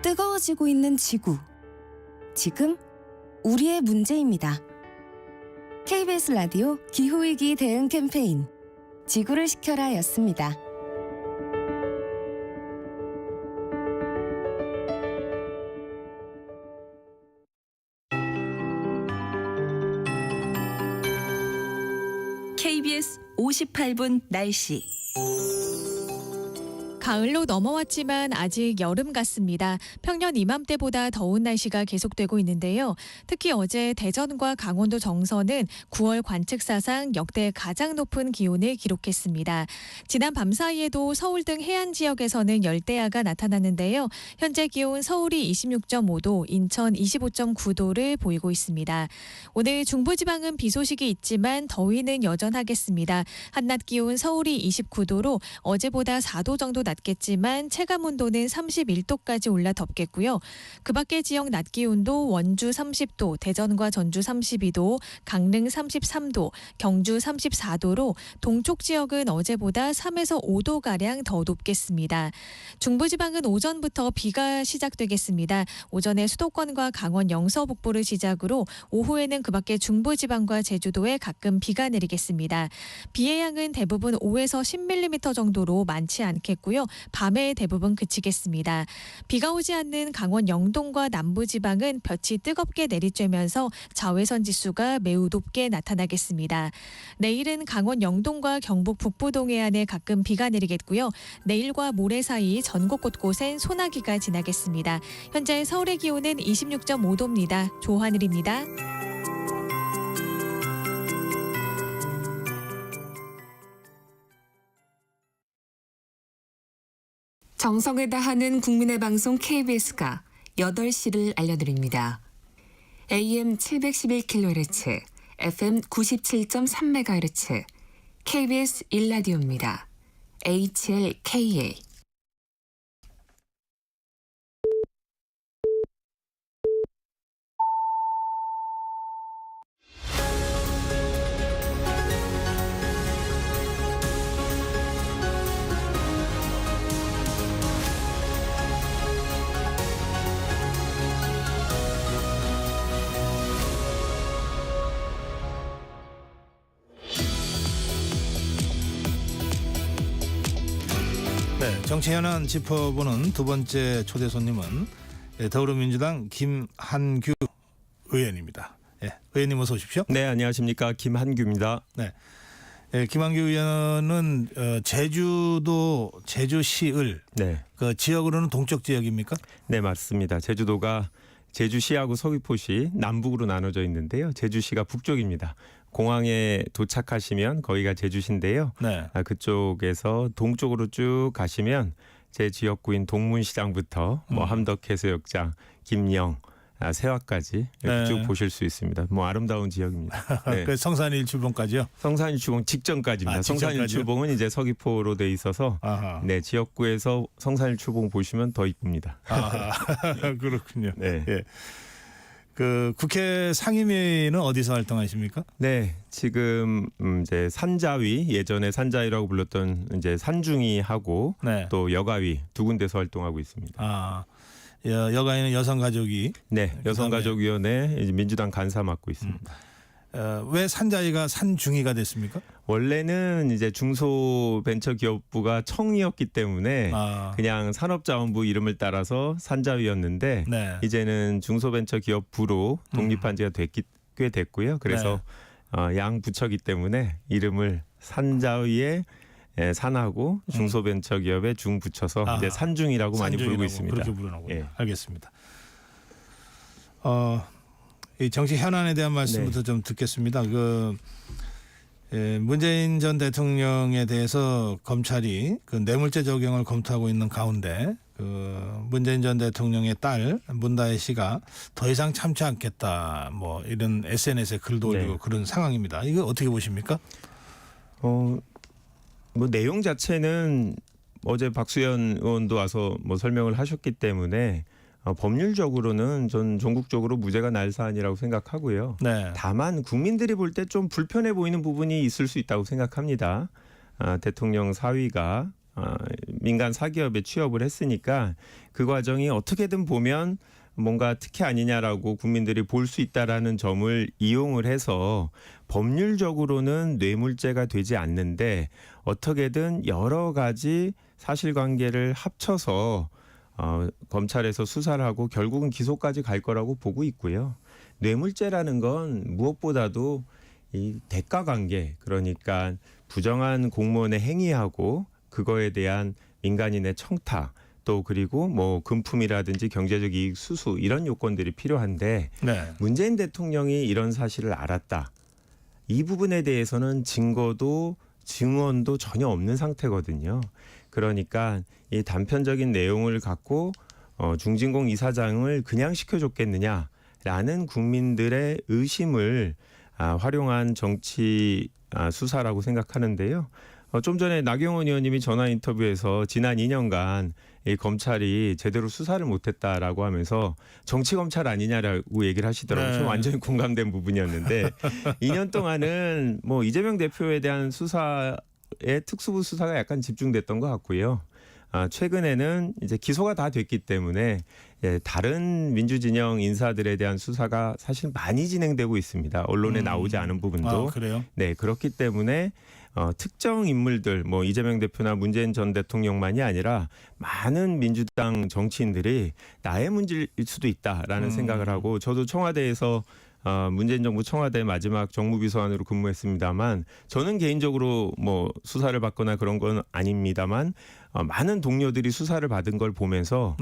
뜨거워지고 있는 지구. 지금 우리의 문제입니다. KBS 라디오 기후위기 대응 캠페인 지구를 식혀라 였습니다. KBS 58분 날씨. 가을로 넘어왔지만 아직 여름 같습니다. 평년 이맘때보다 더운 날씨가 계속되고 있는데요. 특히 어제 대전과 강원도 정선은 9월 관측사상 역대 가장 높은 기온을 기록했습니다. 지난 밤 사이에도 서울 등 해안 지역에서는 열대야가 나타났는데요. 현재 기온 서울이 26.5도, 인천 25.9도를 보이고 있습니다. 오늘 중부지방은 비 소식이 있지만 더위는 여전하겠습니다. 한낮 기온 서울이 29도로 어제보다 4도 정도 낮겠지만 체감온도는 31도까지 올라 덥겠고요. 그 밖의 지역 낮 기온도 원주 30도, 대전과 전주 32도, 강릉 33도, 경주 34도로 동쪽 지역은 어제보다 3에서 5도가량 더 높겠습니다. 중부지방은 오전부터 비가 시작되겠습니다. 오전에 수도권과 강원 영서 북부를 시작으로 오후에는 그 밖의 중부지방과 제주도에 가끔 비가 내리겠습니다. 비의 양은 대부분 5에서 10mm 정도로 많지 않겠고요. 밤에 대부분 그치겠습니다. 비가 오지 않는 강원 영동과 남부지방은 볕이 뜨겁게 내리쬐면서 자외선 지수가 매우 높게 나타나겠습니다. 내일은 강원 영동과 경북 북부 동해안에 가끔 비가 내리겠고요. 내일과 모레 사이 전국 곳곳엔 소나기가 지나겠습니다. 현재 서울의 기온은 26.5도입니다. 조하늘입니다. 정성을 다하는 국민의 방송 KBS가 8시를 알려드립니다. AM 711kHz, FM 97.3MHz, KBS 1라디오입니다. HLKA. 네, 정치 현안 짚어보는 두 번째 초대 손님은 더불어민주당 김한규 의원입니다. 의원님 어서 오십시오. 네, 안녕하십니까. 김한규입니다. 네, 김한규 의원은 제주도 제주시을 네. 그 지역으로는 동쪽 지역입니까? 네, 맞습니다. 제주도가 제주시하고 서귀포시 남북으로 나눠져 있는데요. 제주시가 북쪽입니다. 공항에 도착하시면 거기가 제주시인데요. 네. 그쪽에서 동쪽으로 쭉 가시면 제 지역구인 동문시장부터 함덕해수욕장, 김영, 세화까지 이렇게 네. 쭉 보실 수 있습니다. 아름다운 지역입니다. 네. 그 성산일출봉까지요? 성산일출봉 직전까지입니다. 직전까지요? 성산일출봉은 이제 서귀포로 돼 있어서 아하. 네, 지역구에서 성산일출봉 보시면 더 이쁩니다. 그렇군요. 네. 예. 그 국회 상임위는 어디서 활동하십니까? 네, 지금 이제 산자위, 예전에 산자위라고 불렀던 이제 산중위하고 네. 또 여가위 두 군데서 활동하고 있습니다. 여가위는 여성가족위. 네, 여성가족위원회 이제 민주당 간사 맡고 있습니다. 왜 산자위가 산중위가 됐습니까? 원래는 이제 중소벤처기업부가 청이었기 때문에 그냥 산업자원부 이름을 따라서 산자위였는데 네. 이제는 중소벤처기업부로 독립한 지가 꽤 됐고요. 그래서 양 부처기 때문에 이름을 산자위에 산하고 중소벤처기업에 중 붙여서 이제 산중이라고 많이 부르고 있습니다. 그렇게 부르는군요. 예. 알겠습니다. 이 정치 현안에 대한 말씀부터 좀 듣겠습니다. 문재인 전 대통령에 대해서 검찰이 그 뇌물죄 적용을 검토하고 있는 가운데 문재인 전 대통령의 딸 문다혜 씨가 더 이상 참지 않겠다 뭐 이런 SNS에 글도 올리고 그런 상황입니다. 이거 어떻게 보십니까? 내용 자체는 어제 박수현 의원도 와서 설명을 하셨기 때문에 법률적으로는 전 전국적으로 무죄가 날 사안이라고 생각하고요. 네. 다만 국민들이 볼 때 좀 불편해 보이는 부분이 있을 수 있다고 생각합니다. 대통령 사위가 민간 사기업에 취업을 했으니까 그 과정이 어떻게든 보면 뭔가 특혜 아니냐라고 국민들이 볼 수 있다라는 점을 이용을 해서 법률적으로는 뇌물죄가 되지 않는데 어떻게든 여러 가지 사실관계를 합쳐서 검찰에서 수사를 하고 결국은 기소까지 갈 거라고 보고 있고요. 뇌물죄라는 건 무엇보다도 이 대가관계, 그러니까 부정한 공무원의 행위하고 그거에 대한 민간인의 청탁, 또 그리고 금품이라든지 경제적 이익 수수 이런 요건들이 필요한데 문재인 대통령이 이런 사실을 알았다. 이 부분에 대해서는 증거도 증언도 전혀 없는 상태거든요. 그러니까 이 단편적인 내용을 갖고 중진공 이사장을 그냥 시켜줬겠느냐라는 국민들의 의심을 활용한 정치 수사라고 생각하는데요. 좀 전에 나경원 의원님이 전화 인터뷰에서 지난 2년간 이 검찰이 제대로 수사를 못했다라고 하면서 정치 검찰 아니냐라고 얘기를 하시더라고요. 저 완전히 공감된 부분이었는데 2년 동안은 이재명 대표에 대한 수사에 특수부 수사가 약간 집중됐던 것 같고요. 최근에는 이제 기소가 다 됐기 때문에 다른 민주진영 인사들에 대한 수사가 사실 많이 진행되고 있습니다. 언론에 나오지 않은 부분도. 그래요? 네, 그렇기 때문에 특정 인물들, 이재명 대표나 문재인 전 대통령만이 아니라 많은 민주당 정치인들이 나의 문제일 수도 있다라는 생각을 하고 저도 청와대에서 문재인 정부 청와대 마지막 정무비서관으로 근무했습니다만 저는 개인적으로 수사를 받거나 그런 건 아닙니다만 많은 동료들이 수사를 받은 걸 보면서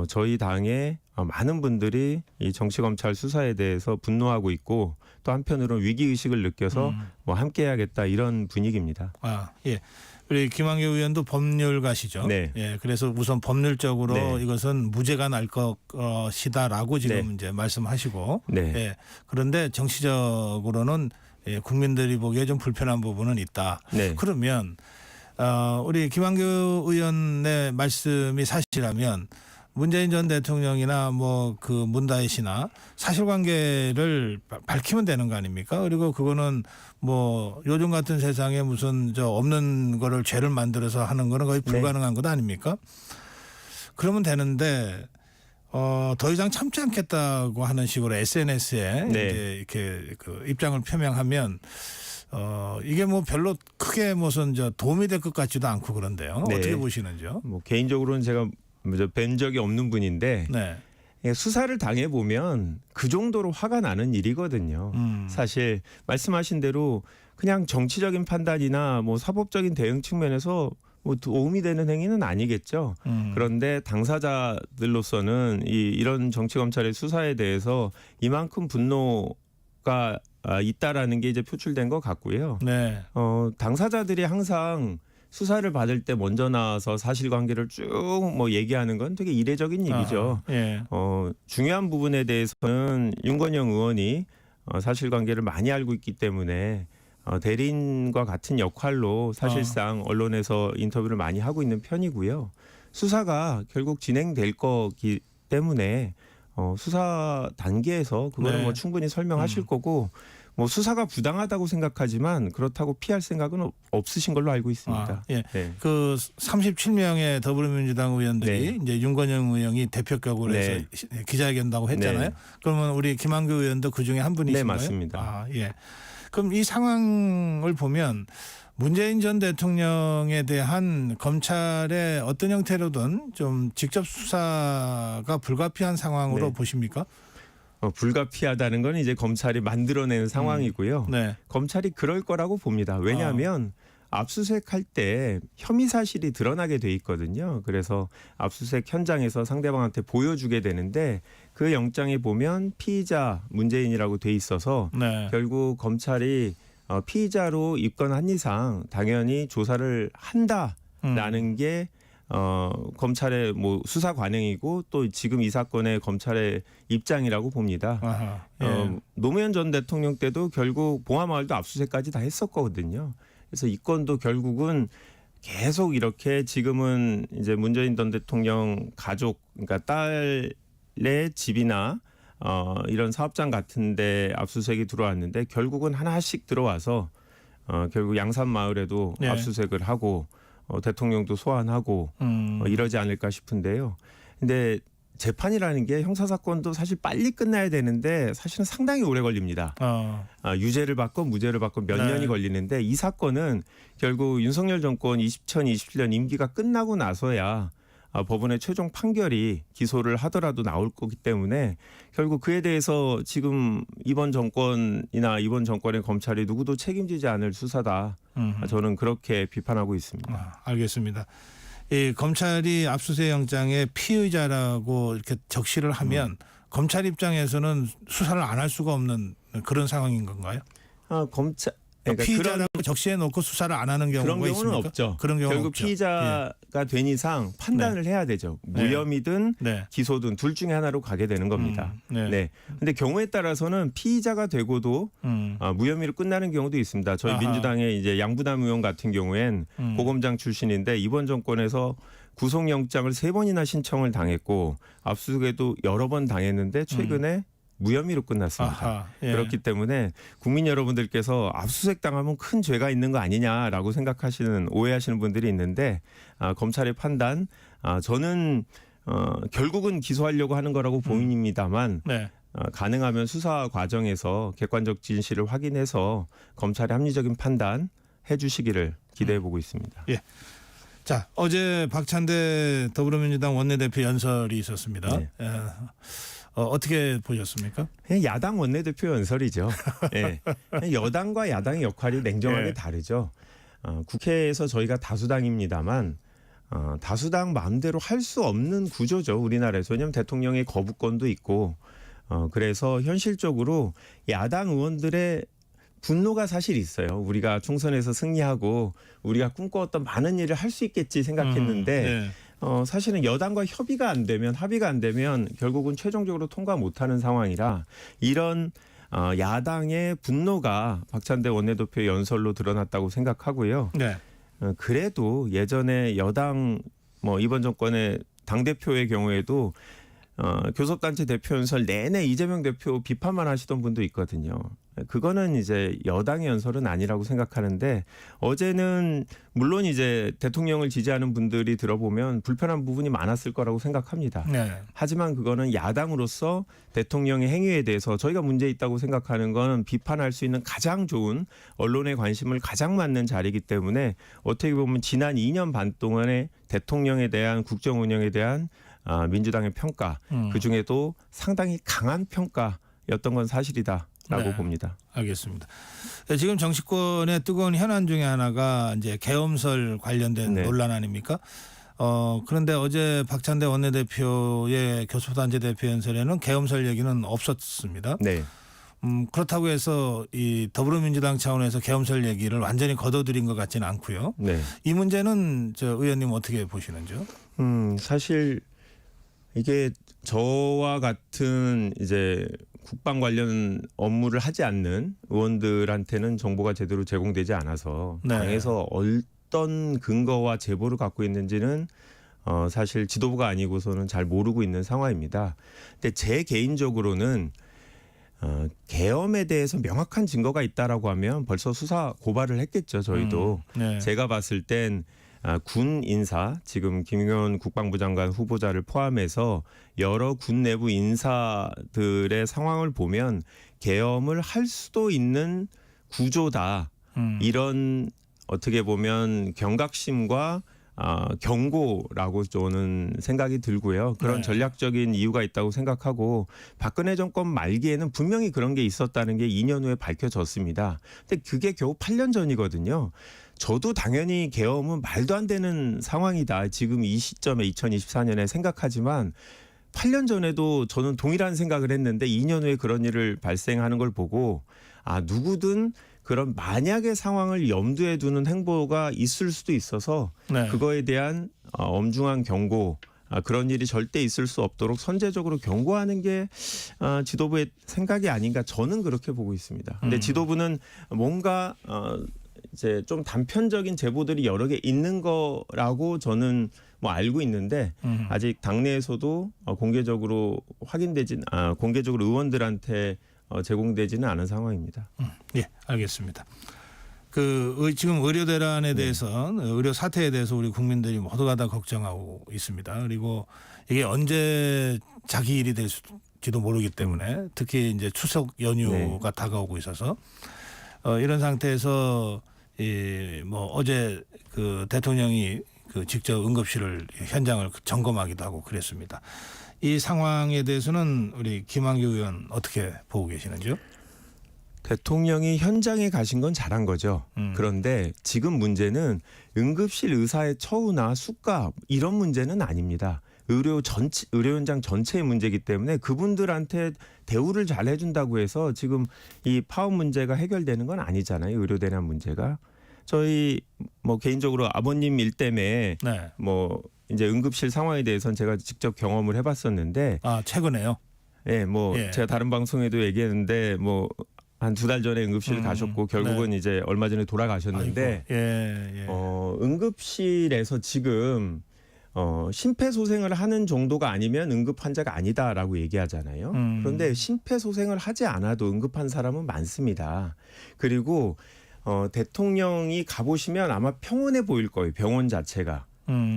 저희 당의 많은 분들이 이 정치검찰 수사에 대해서 분노하고 있고 또 한편으로는 위기의식을 느껴서 함께해야겠다 이런 분위기입니다. 예. 우리 김한규 의원도 법률가시죠. 네. 예, 그래서 우선 법률적으로 네. 이것은 무죄가 날 것이다라고 지금 네. 이제 말씀하시고, 네. 예, 그런데 정치적으로는 예, 국민들이 보기에 좀 불편한 부분은 있다. 네. 그러면 우리 김한규 의원의 말씀이 사실이라면 문재인 전 대통령이나 뭐 그 문다혜 씨나 사실관계를 밝히면 되는 거 아닙니까? 그리고 그거는 뭐 요즘 같은 세상에 무슨 저 없는 거를 죄를 만들어서 하는 거는 거의 불가능한 것 아닙니까? 그러면 되는데 더 이상 참지 않겠다고 하는 식으로 SNS에 네. 이제 이렇게 그 입장을 표명하면 이게 뭐 별로 크게 무슨 저 도움이 될 것 같지도 않고 그런데요. 네. 어떻게 보시는지요? 뭐 개인적으로는 제가 뵌 적이 없는 분인데 네. 수사를 당해 보면 그 정도로 화가 나는 일이거든요. 사실 말씀하신 대로 그냥 정치적인 판단이나 뭐 사법적인 대응 측면에서 뭐 도움이 되는 행위는 아니겠죠. 그런데 당사자들로서는 이런 정치 검찰의 수사에 대해서 이만큼 분노가 있다라는 게 이제 표출된 것 같고요. 네. 당사자들이 항상 수사를 받을 때 먼저 나와서 사실관계를 쭉 뭐 얘기하는 건 되게 이례적인 일이죠. 예. 중요한 부분에 대해서는 윤건영 의원이 사실관계를 많이 알고 있기 때문에 대리인과 같은 역할로 사실상 언론에서 인터뷰를 많이 하고 있는 편이고요. 수사가 결국 진행될 거기 때문에 수사 단계에서 그거는 네. 뭐 충분히 설명하실 거고 뭐 수사가 부당하다고 생각하지만 그렇다고 피할 생각은 없으신 걸로 알고 있습니다. 예. 네. 그 37명의 더불어민주당 의원들이 네. 이제 윤건영 의원이 대표격으로 네. 해서 기자회견다고 했잖아요. 네. 그러면 우리 김한규 의원도 그 중에 한 분이신가요? 네, 맞습니다. 아, 예. 그럼 이 상황을 보면 문재인 전 대통령에 대한 검찰의 어떤 형태로든 좀 직접 수사가 불가피한 상황으로 네. 보십니까? 불가피하다는 건 이제 검찰이 만들어낸 상황이고요. 네. 검찰이 그럴 거라고 봅니다. 왜냐하면 압수수색할 때 혐의 사실이 드러나게 돼 있거든요. 그래서 압수수색 현장에서 상대방한테 보여주게 되는데 그 영장에 보면 피의자 문재인이라고 돼 있어서 네. 결국 검찰이 피의자로 입건한 이상 당연히 조사를 한다라는 게 검찰의 뭐 수사 관행이고 또 지금 이 사건의 검찰의 입장이라고 봅니다. 아하. 예. 노무현 전 대통령 때도 결국 봉화마을도 압수수색까지 다 했었거든요. 그래서 이 건도 결국은 계속 이렇게 지금은 이제 문재인 전 대통령 가족, 그러니까 딸의 집이나 이런 사업장 같은데 압수수색이 들어왔는데 결국은 하나씩 들어와서 결국 양산마을에도 네. 압수수색을 하고 대통령도 소환하고 이러지 않을까 싶은데요. 근데 재판이라는 게 형사사건도 사실 빨리 끝나야 되는데 사실은 상당히 오래 걸립니다. 유죄를 받건 무죄를 받건 몇 네. 년이 걸리는데 이 사건은 결국 윤석열 정권 2027년 임기가 끝나고 나서야 법원의 최종 판결이 기소를 하더라도 나올 거기 때문에 결국 그에 대해서 지금 이번 정권이나 이번 정권의 검찰이 누구도 책임지지 않을 수사다. 저는 그렇게 비판하고 있습니다. 알겠습니다. 이 검찰이 압수수색 영장에 피의자라고 이렇게 적시를 하면 검찰 입장에서는 수사를 안 할 수가 없는 그런 상황인 건가요? 검찰 그러니까 피의자라고 적시해 놓고 수사를 안 하는 경우가 그런 경우는 있습니까? 없죠. 그런 경우는 결국 없죠. 피의자가 된 이상 판단을 해야 되죠. 무혐의든 네. 기소든 둘 중에 하나로 가게 되는 겁니다. 네. 네. 근데 경우에 따라서는 피의자가 되고도 무혐의로 끝나는 경우도 있습니다. 저희 아하. 민주당의 이제 양부남 의원 같은 경우엔 고검장 출신인데 이번 정권에서 구속영장을 3번이나 신청을 당했고 압수수색에도 여러 번 당했는데 최근에 무혐의로 끝났습니다. 아하, 예. 그렇기 때문에 국민 여러분들께서 압수수색 당하면 큰 죄가 있는 거 아니냐라고 생각하시는 오해하시는 분들이 있는데 검찰의 판단 저는 결국은 기소하려고 하는 거라고 보입니다만 네. 가능하면 수사 과정에서 객관적 진실을 확인해서 검찰의 합리적인 판단 해주시기를 기대해 보고 있습니다. 예. 자, 어제 박찬대 더불어민주당 원내대표 연설이 있었습니다. 네. 어떻게 보셨습니까? 그냥 야당 원내대표 연설이죠. 예. 여당과 야당의 역할이 냉정하게 네. 다르죠. 국회에서 저희가 다수당입니다만 다수당 마음대로 할 수 없는 구조죠. 우리나라에서. 왜냐하면 대통령의 거부권도 있고 그래서 현실적으로 야당 의원들의 분노가 사실 있어요. 우리가 총선에서 승리하고 우리가 꿈꿔왔던 많은 일을 할 수 있겠지 생각했는데 네. 사실은 여당과 합의가 안 되면 결국은 최종적으로 통과 못하는 상황이라 이런 야당의 분노가 박찬대 원내대표의 연설로 드러났다고 생각하고요. 네. 그래도 예전에 여당 이번 정권의 당대표의 경우에도 교섭단체 대표 연설 내내 이재명 대표 비판만 하시던 분도 있거든요. 그거는 이제 여당의 연설은 아니라고 생각하는데 어제는 물론 이제 대통령을 지지하는 분들이 들어보면 불편한 부분이 많았을 거라고 생각합니다. 네. 하지만 그거는 야당으로서 대통령의 행위에 대해서 저희가 문제 있다고 생각하는 건 비판할 수 있는 가장 좋은 언론의 관심을 가장 받는 자리이기 때문에 어떻게 보면 지난 2년 반 동안의 대통령에 대한 국정 운영에 대한 민주당의 평가 그중에도 상당히 강한 평가였던 건 사실이다라고 네. 봅니다. 알겠습니다. 네, 지금 정치권의 뜨거운 현안 중에 하나가 이제 계엄설 관련된 네. 논란 아닙니까? 그런데 어제 박찬대 원내대표의 교섭단체 대표 연설에는 계엄설 얘기는 없었습니다. 네. 그렇다고 해서 이 더불어민주당 차원에서 계엄설 얘기를 완전히 걷어들인 것 같지는 않고요. 네. 이 문제는 저 의원님 어떻게 보시는지요? 사실 이게 저와 같은 이제 국방 관련 업무를 하지 않는 의원들한테는 정보가 제대로 제공되지 않아서 네. 당에서 어떤 근거와 제보를 갖고 있는지는 사실 지도부가 아니고서는 잘 모르고 있는 상황입니다. 근데 제 개인적으로는 계엄에 대해서 명확한 증거가 있다라고 하면 벌써 수사 고발을 했겠죠. 저희도. 네. 제가 봤을 땐 군 인사 지금 김용현 국방부 장관 후보자를 포함해서 여러 군 내부 인사들의 상황을 보면 계엄을 할 수도 있는 구조다. 이런 어떻게 보면 경각심과 경고라고 저는 생각이 들고요. 그런 네. 전략적인 이유가 있다고 생각하고 박근혜 정권 말기에는 분명히 그런 게 있었다는 게 2년 후에 밝혀졌습니다. 근데 그게 겨우 8년 전이거든요. 저도 당연히 계엄은 말도 안 되는 상황이다. 지금 이 시점에 2024년에 생각하지만 8년 전에도 저는 동일한 생각을 했는데 2년 후에 그런 일을 발생하는 걸 보고 누구든 그런 만약의 상황을 염두에 두는 행보가 있을 수도 있어서 네. 그거에 대한 엄중한 경고 그런 일이 절대 있을 수 없도록 선제적으로 경고하는 게 지도부의 생각이 아닌가 저는 그렇게 보고 있습니다. 근데 지도부는 뭔가 이제 좀 단편적인 제보들이 여러 개 있는 거라고 저는 알고 있는데 아직 당내에서도 공개적으로 공개적으로 의원들한테 제공되지는 않은 상황입니다. 예, 알겠습니다. 지금 의료 대란에 대해서 의료 사태에 대해서 우리 국민들이 모두가 다 걱정하고 있습니다. 그리고 이게 언제 자기 일이 될지도 모르기 때문에 특히 이제 추석 연휴가 다가오고 있어서 이런 상태에서 어제 그 대통령이 직접 응급실을 현장을 점검하기도 하고 그랬습니다. 이 상황에 대해서는 우리 김한규 의원 어떻게 보고 계시는지요? 대통령이 현장에 가신 건 잘한 거죠. 그런데 지금 문제는 응급실 의사의 처우나 숙가 이런 문제는 아닙니다. 의료 현장 전체의 문제이기 때문에 그분들한테 대우를 잘 해준다고 해서 지금 이 파업 문제가 해결되는 건 아니잖아요. 의료 대란 문제가. 저희 개인적으로 아버님 일 때문에 네. 이제 응급실 상황에 대해서는 제가 직접 경험을 해봤었는데. 최근에요? 예, 예. 제가 다른 방송에도 얘기했는데 한 2달 전에 응급실 가셨고 결국은 이제 얼마 전에 돌아가셨는데. 예. 응급실에서 지금 심폐소생을 하는 정도가 아니면 응급 환자가 아니다라고 얘기하잖아요. 그런데 심폐소생을 하지 않아도 응급한 사람은 많습니다. 그리고 대통령이 가보시면 아마 평온해 보일 거예요. 병원 자체가.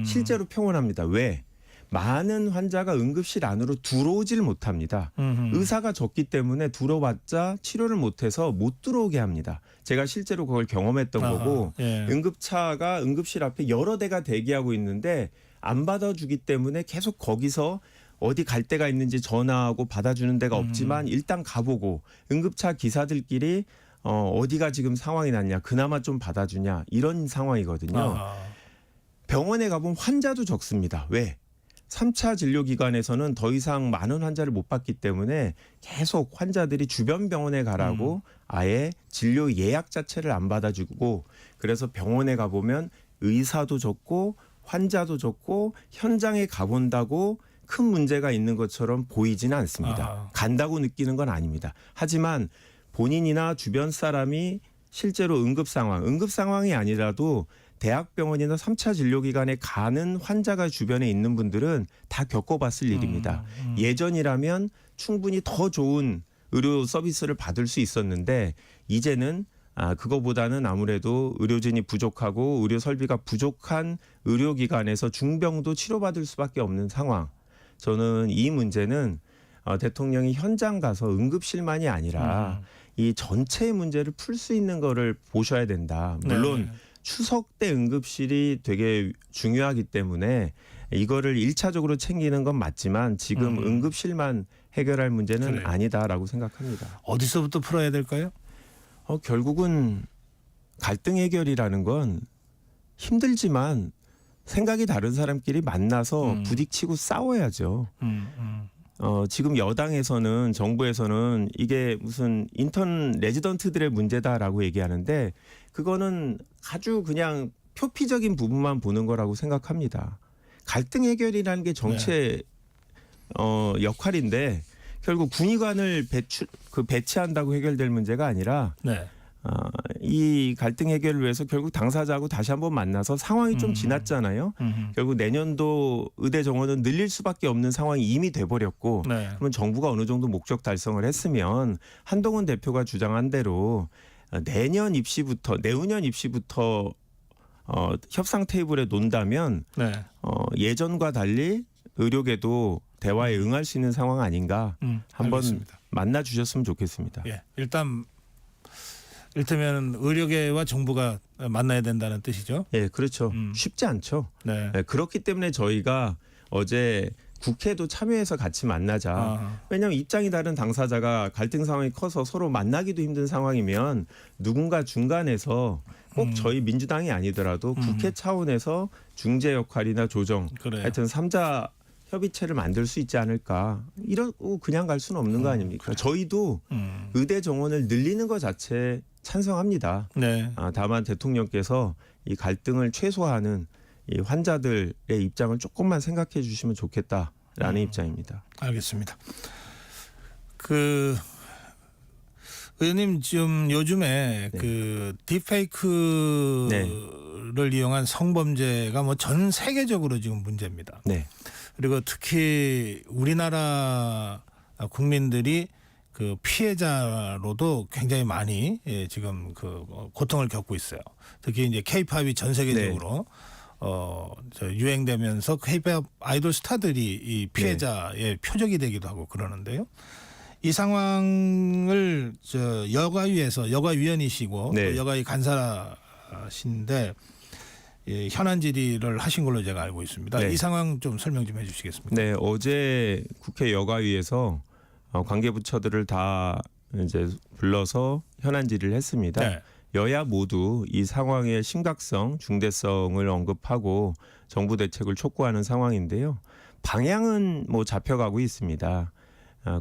실제로 평온합니다. 왜? 많은 환자가 응급실 안으로 들어오질 못합니다. 의사가 적기 때문에 들어봤자 치료를 못해서 못 들어오게 합니다. 제가 실제로 그걸 경험했던 거고 예. 응급차가 응급실 앞에 여러 대가 대기하고 있는데 안 받아주기 때문에 계속 거기서 어디 갈 데가 있는지 전화하고 받아주는 데가 없지만 일단 가보고 응급차 기사들끼리 어디가 지금 상황이 났냐 그나마 좀 받아주냐 이런 상황이거든요. 병원에 가보면 환자도 적습니다. 왜? 3차 진료기관에서는 더 이상 많은 환자를 못 받기 때문에 계속 환자들이 주변 병원에 가라고 아예 진료 예약 자체를 안 받아주고, 그래서 병원에 가보면 의사도 적고 환자도 적고 현장에 가본다고 큰 문제가 있는 것처럼 보이지는 않습니다. 간다고 느끼는 건 아닙니다. 하지만 본인이나 주변 사람이 실제로 응급 상황이 아니라도 대학병원이나 3차 진료기관에 가는 환자가 주변에 있는 분들은 다 겪어봤을 일입니다. 예전이라면 충분히 더 좋은 의료 서비스를 받을 수 있었는데 이제는 그거보다는 아무래도 의료진이 부족하고 의료 설비가 부족한 의료기관에서 중병도 치료받을 수밖에 없는 상황. 저는 이 문제는 대통령이 현장 가서 응급실만이 아니라 이 전체의 문제를 풀 수 있는 거를 보셔야 된다. 물론 추석 때 응급실이 되게 중요하기 때문에 이거를 1차적으로 챙기는 건 맞지만 지금 응급실만 해결할 문제는 그래요. 아니다라고 생각합니다. 어디서부터 풀어야 될까요? 결국은 갈등 해결이라는 건 힘들지만 생각이 다른 사람끼리 만나서 부딪히고 싸워야죠. 지금 여당에서는 정부에서는 이게 무슨 인턴 레지던트들의 문제다라고 얘기하는데 그거는 아주 그냥 표피적인 부분만 보는 거라고 생각합니다. 갈등 해결이라는 게 정치의 역할인데 결국 군의관을 배치한다고 해결될 문제가 아니라 이 갈등 해결을 위해서 결국 당사자하고 다시 한번 만나서 상황이 좀 지났잖아요. 결국 내년도 의대 정원은 늘릴 수밖에 없는 상황이 이미 돼버렸고 그러면 정부가 어느 정도 목적 달성을 했으면 한동훈 대표가 주장한 대로 내후년 입시부터 협상 테이블에 논다면 예전과 달리 의료계도 대화에 응할 수 있는 상황 아닌가 한번 알겠습니다. 만나 주셨으면 좋겠습니다. 예, 일단 이를테면 의료계와 정부가 만나야 된다는 뜻이죠. 예, 그렇죠. 쉽지 않죠. 네. 그렇기 때문에 저희가 어제 국회도 참여해서 같이 만나자. 왜냐하면 입장이 다른 당사자가 갈등 상황이 커서 서로 만나기도 힘든 상황이면 누군가 중간에서 꼭 저희 민주당이 아니더라도 국회 차원에서 중재 역할이나 조정, 하여튼 3자 협의체를 만들 수 있지 않을까. 이러고 그냥 갈 수는 없는 거 아닙니까? 저희도 의대 정원을 늘리는 것 자체 찬성합니다. 다만 대통령께서 이 갈등을 최소화하는 이 환자들의 입장을 조금만 생각해 주시면 좋겠다라는 입장입니다. 알겠습니다. 의원님 지금 요즘에 딥페이크를 이용한 성범죄가 뭐 전 세계적으로 지금 문제입니다. 그리고 특히 우리나라 국민들이 그 피해자로도 굉장히 많이 지금 고통을 겪고 있어요. 특히 이제 K-팝이 전 세계적으로 유행되면서 K-팝 아이돌 스타들이 이 피해자의 표적이 되기도 하고 그러는데요. 이 상황을 여가위원이시고 또 여가위 간사신데 현안 질의를 하신 걸로 제가 알고 있습니다. 이 상황 좀 설명 좀 해주시겠습니까? 네, 어제 국회 여가위에서 관계부처들을 다 이제 불러서 현안 질의를 했습니다. 여야 모두 이 상황의 심각성, 중대성을 언급하고 정부 대책을 촉구하는 상황인데요. 방향은 뭐 잡혀가고 있습니다.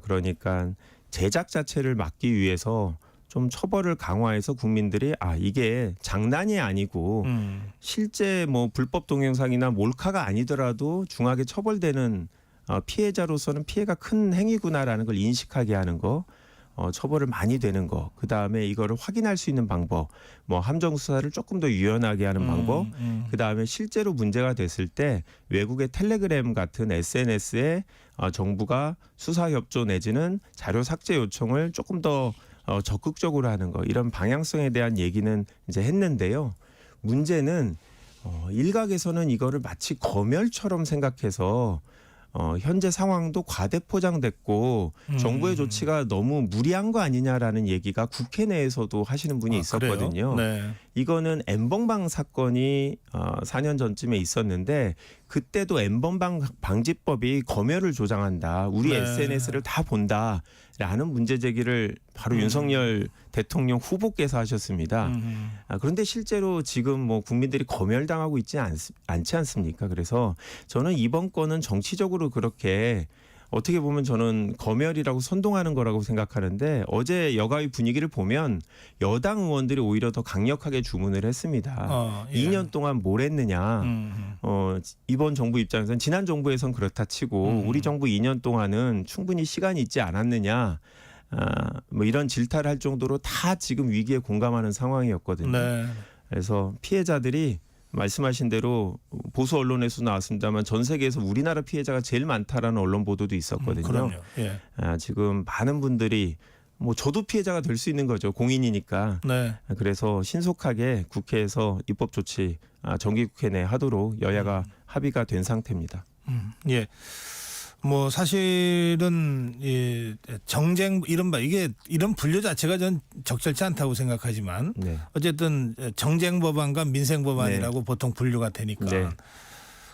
그러니까 제작 자체를 막기 위해서 좀 처벌을 강화해서 국민들이 이게 장난이 아니고 실제 뭐 불법 동영상이나 몰카가 아니더라도 중하게 처벌되는 피해자로서는 피해가 큰 행위구나라는 걸 인식하게 하는 거, 처벌을 많이 되는 거, 그 다음에 이거를 확인할 수 있는 방법, 뭐 함정 수사를 조금 더 유연하게 하는 방법, 그 다음에 실제로 문제가 됐을 때 외국의 텔레그램 같은 SNS에 정부가 수사 협조 내지는 자료 삭제 요청을 조금 더 적극적으로 하는 거, 이런 방향성에 대한 얘기는 이제 했는데요. 문제는 일각에서는 이거를 마치 검열처럼 생각해서 현재 상황도 과대 포장됐고 정부의 조치가 너무 무리한 거 아니냐라는 얘기가 국회 내에서도 하시는 분이 있었거든요. 이거는 N번방 사건이 4년 전쯤에 있었는데 그때도 N번방 방지법이 검열을 조장한다. 우리 SNS를 다 본다라는 문제 제기를 바로 윤석열 대통령 후보께서 하셨습니다. 그런데 실제로 지금 뭐 국민들이 검열당하고 있지 않지 않습니까? 그래서 저는 이번 건은 정치적으로 그렇게 어떻게 보면 저는 검열이라고 선동하는 거라고 생각하는데 어제 여가위 분위기를 보면 여당 의원들이 오히려 더 강력하게 주문을 했습니다. 2년 동안 뭘 했느냐. 이번 정부 입장에서는 지난 정부에선 그렇다 치고 우리 정부 2년 동안은 충분히 시간이 있지 않았느냐. 뭐 이런 질타를 할 정도로 다 지금 위기에 공감하는 상황이었거든요. 네. 그래서 피해자들이 말씀하신 대로 보수 언론에서 나왔습니다만 전 세계에서 우리나라 피해자가 제일 많다라는 언론 보도도 있었거든요. 그럼요. 예. 지금 많은 분들이 뭐 저도 피해자가 될 수 있는 거죠. 공인이니까. 네. 그래서 신속하게 국회에서 입법 조치 정기국회 내 하도록 여야가 합의가 된 상태입니다. 예. 뭐 사실은 이 정쟁 이른바 이게 이런 분류 자체가 전 적절치 않다고 생각하지만 네. 어쨌든 정쟁 법안과 민생 법안이라고 보통 분류가 되니까 네.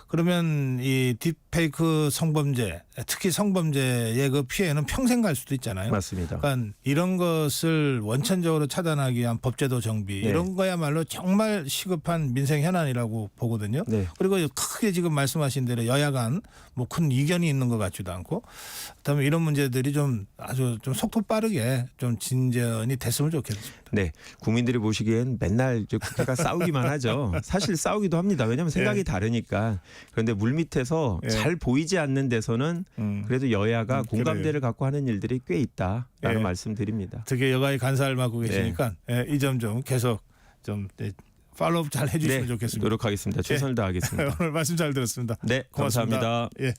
그러면 이 딥페이크 성범죄 특히 성범죄의 그 피해는 평생 갈 수도 있잖아요. 맞습니다. 그러니까 이런 것을 원천적으로 차단하기 위한 법제도 정비 네. 이런 거야말로 정말 시급한 민생 현안이라고 보거든요. 네. 그리고 크게 지금 말씀하신 대로 여야 간 뭐 큰 이견이 있는 것 같지도 않고 그다음에 이런 문제들이 좀 아주 좀 속도 빠르게 좀 진전이 됐으면 좋겠습니다. 네, 국민들이 보시기엔 맨날 이제 국회가 싸우기만 하죠. 사실 싸우기도 합니다. 왜냐하면 생각이 다르니까. 그런데 물밑에서 잘 보이지 않는 데서는 그래도 여야가 공감대를 갖고 하는 일들이 꽤 있다라는 말씀드립니다. 특히 여가의 간사를 맡고 계시니까 이 점 좀 계속 좀 팔로우업 잘 해주시면 좋겠습니다. 노력하겠습니다. 최선을 다하겠습니다. 오늘 말씀 잘 들었습니다. 네, 고맙습니다. 감사합니다. 예,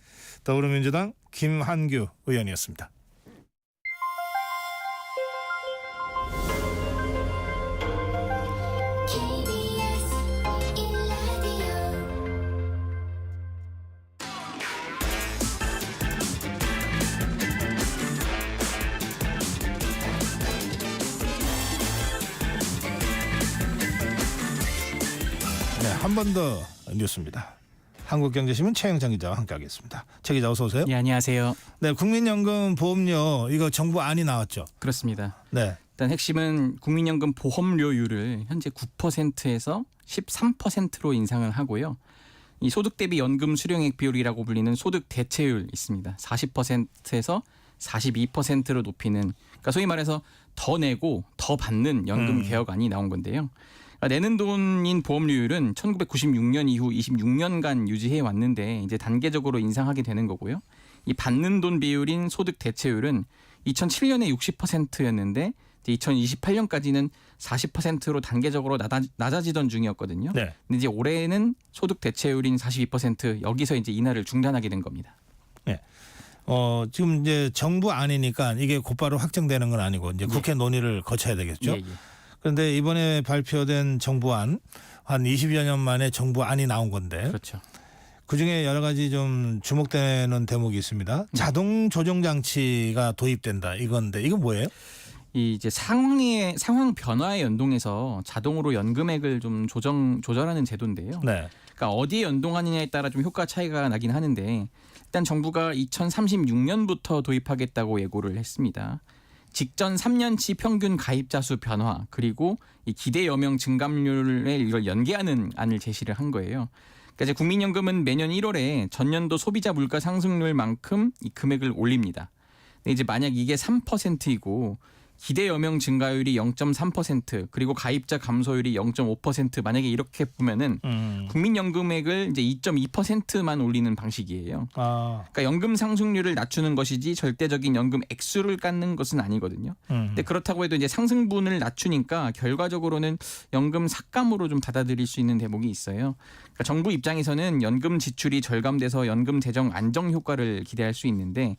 더불어민주당 김한규 의원이었습니다. 네, 한 번 더 뉴스입니다. 한국경제신문 최영정 기자와 함께하겠습니다. 최 기자 어서 오세요. 예, 안녕하세요. 네, 국민연금 보험료 이거 정부 안이 나왔죠. 그렇습니다. 네, 일단 핵심은 국민연금 보험료율을 현재 9%에서 13%로 인상을 하고요. 이 소득 대비 연금 수령액 비율이라고 불리는 소득 대체율 있습니다. 40%에서 42%로 높이는, 그러니까 소위 말해서 더 내고 더 받는 연금 개혁안이 나온 건데요. 내는 돈인 보험료율은 1996년 이후 26년간 유지해 왔는데 이제 단계적으로 인상하게 되는 거고요. 이 받는 돈 비율인 소득 대체율은 2007년에 60%였는데 2028년까지는 40%로 단계적으로 낮아지던 중이었거든요. 네. 근데 이제 올해는 소득 대체율인 42% 여기서 이제 인하를 중단하게 된 겁니다. 네. 지금 이제 정부 안이니까 이게 곧바로 확정되는 건 아니고 이제 국회 논의를 거쳐야 되겠죠. 그런데 이번에 발표된 정부안 한 20여 년 만에 정부안이 나온 건데 그렇죠. 그중에 여러 가지 좀 주목되는 대목이 있습니다. 자동 조정 장치가 도입된다 이건데 이건 뭐예요? 이 이제 상황 변화에 연동해서 자동으로 연금액을 좀 조절하는 제도인데요. 네. 그러니까 어디에 연동하느냐에 따라 좀 효과 차이가 나긴 하는데 일단 정부가 2036년부터 도입하겠다고 예고를 했습니다. 직전 3년치 평균 가입자 수 변화 그리고 이 기대 여명 증감률에 이걸 연계하는 안을 제시를 한 거예요. 그러니까 이제 국민연금은 매년 1월에 전년도 소비자 물가 상승률만큼 이 금액을 올립니다. 근데 이제 만약 이게 3%이고 기대 여명 증가율이 0.3% 그리고 가입자 감소율이 0.5% 만약에 이렇게 보면은 국민연금액을 이제 2.2%만 올리는 방식이에요. 그러니까 연금 상승률을 낮추는 것이지 절대적인 연금 액수를 깎는 것은 아니거든요. 근데 그렇다고 해도 이제 상승분을 낮추니까 결과적으로는 연금 삭감으로 좀 받아들일 수 있는 대목이 있어요. 그러니까 정부 입장에서는 연금 지출이 절감돼서 연금 재정 안정 효과를 기대할 수 있는데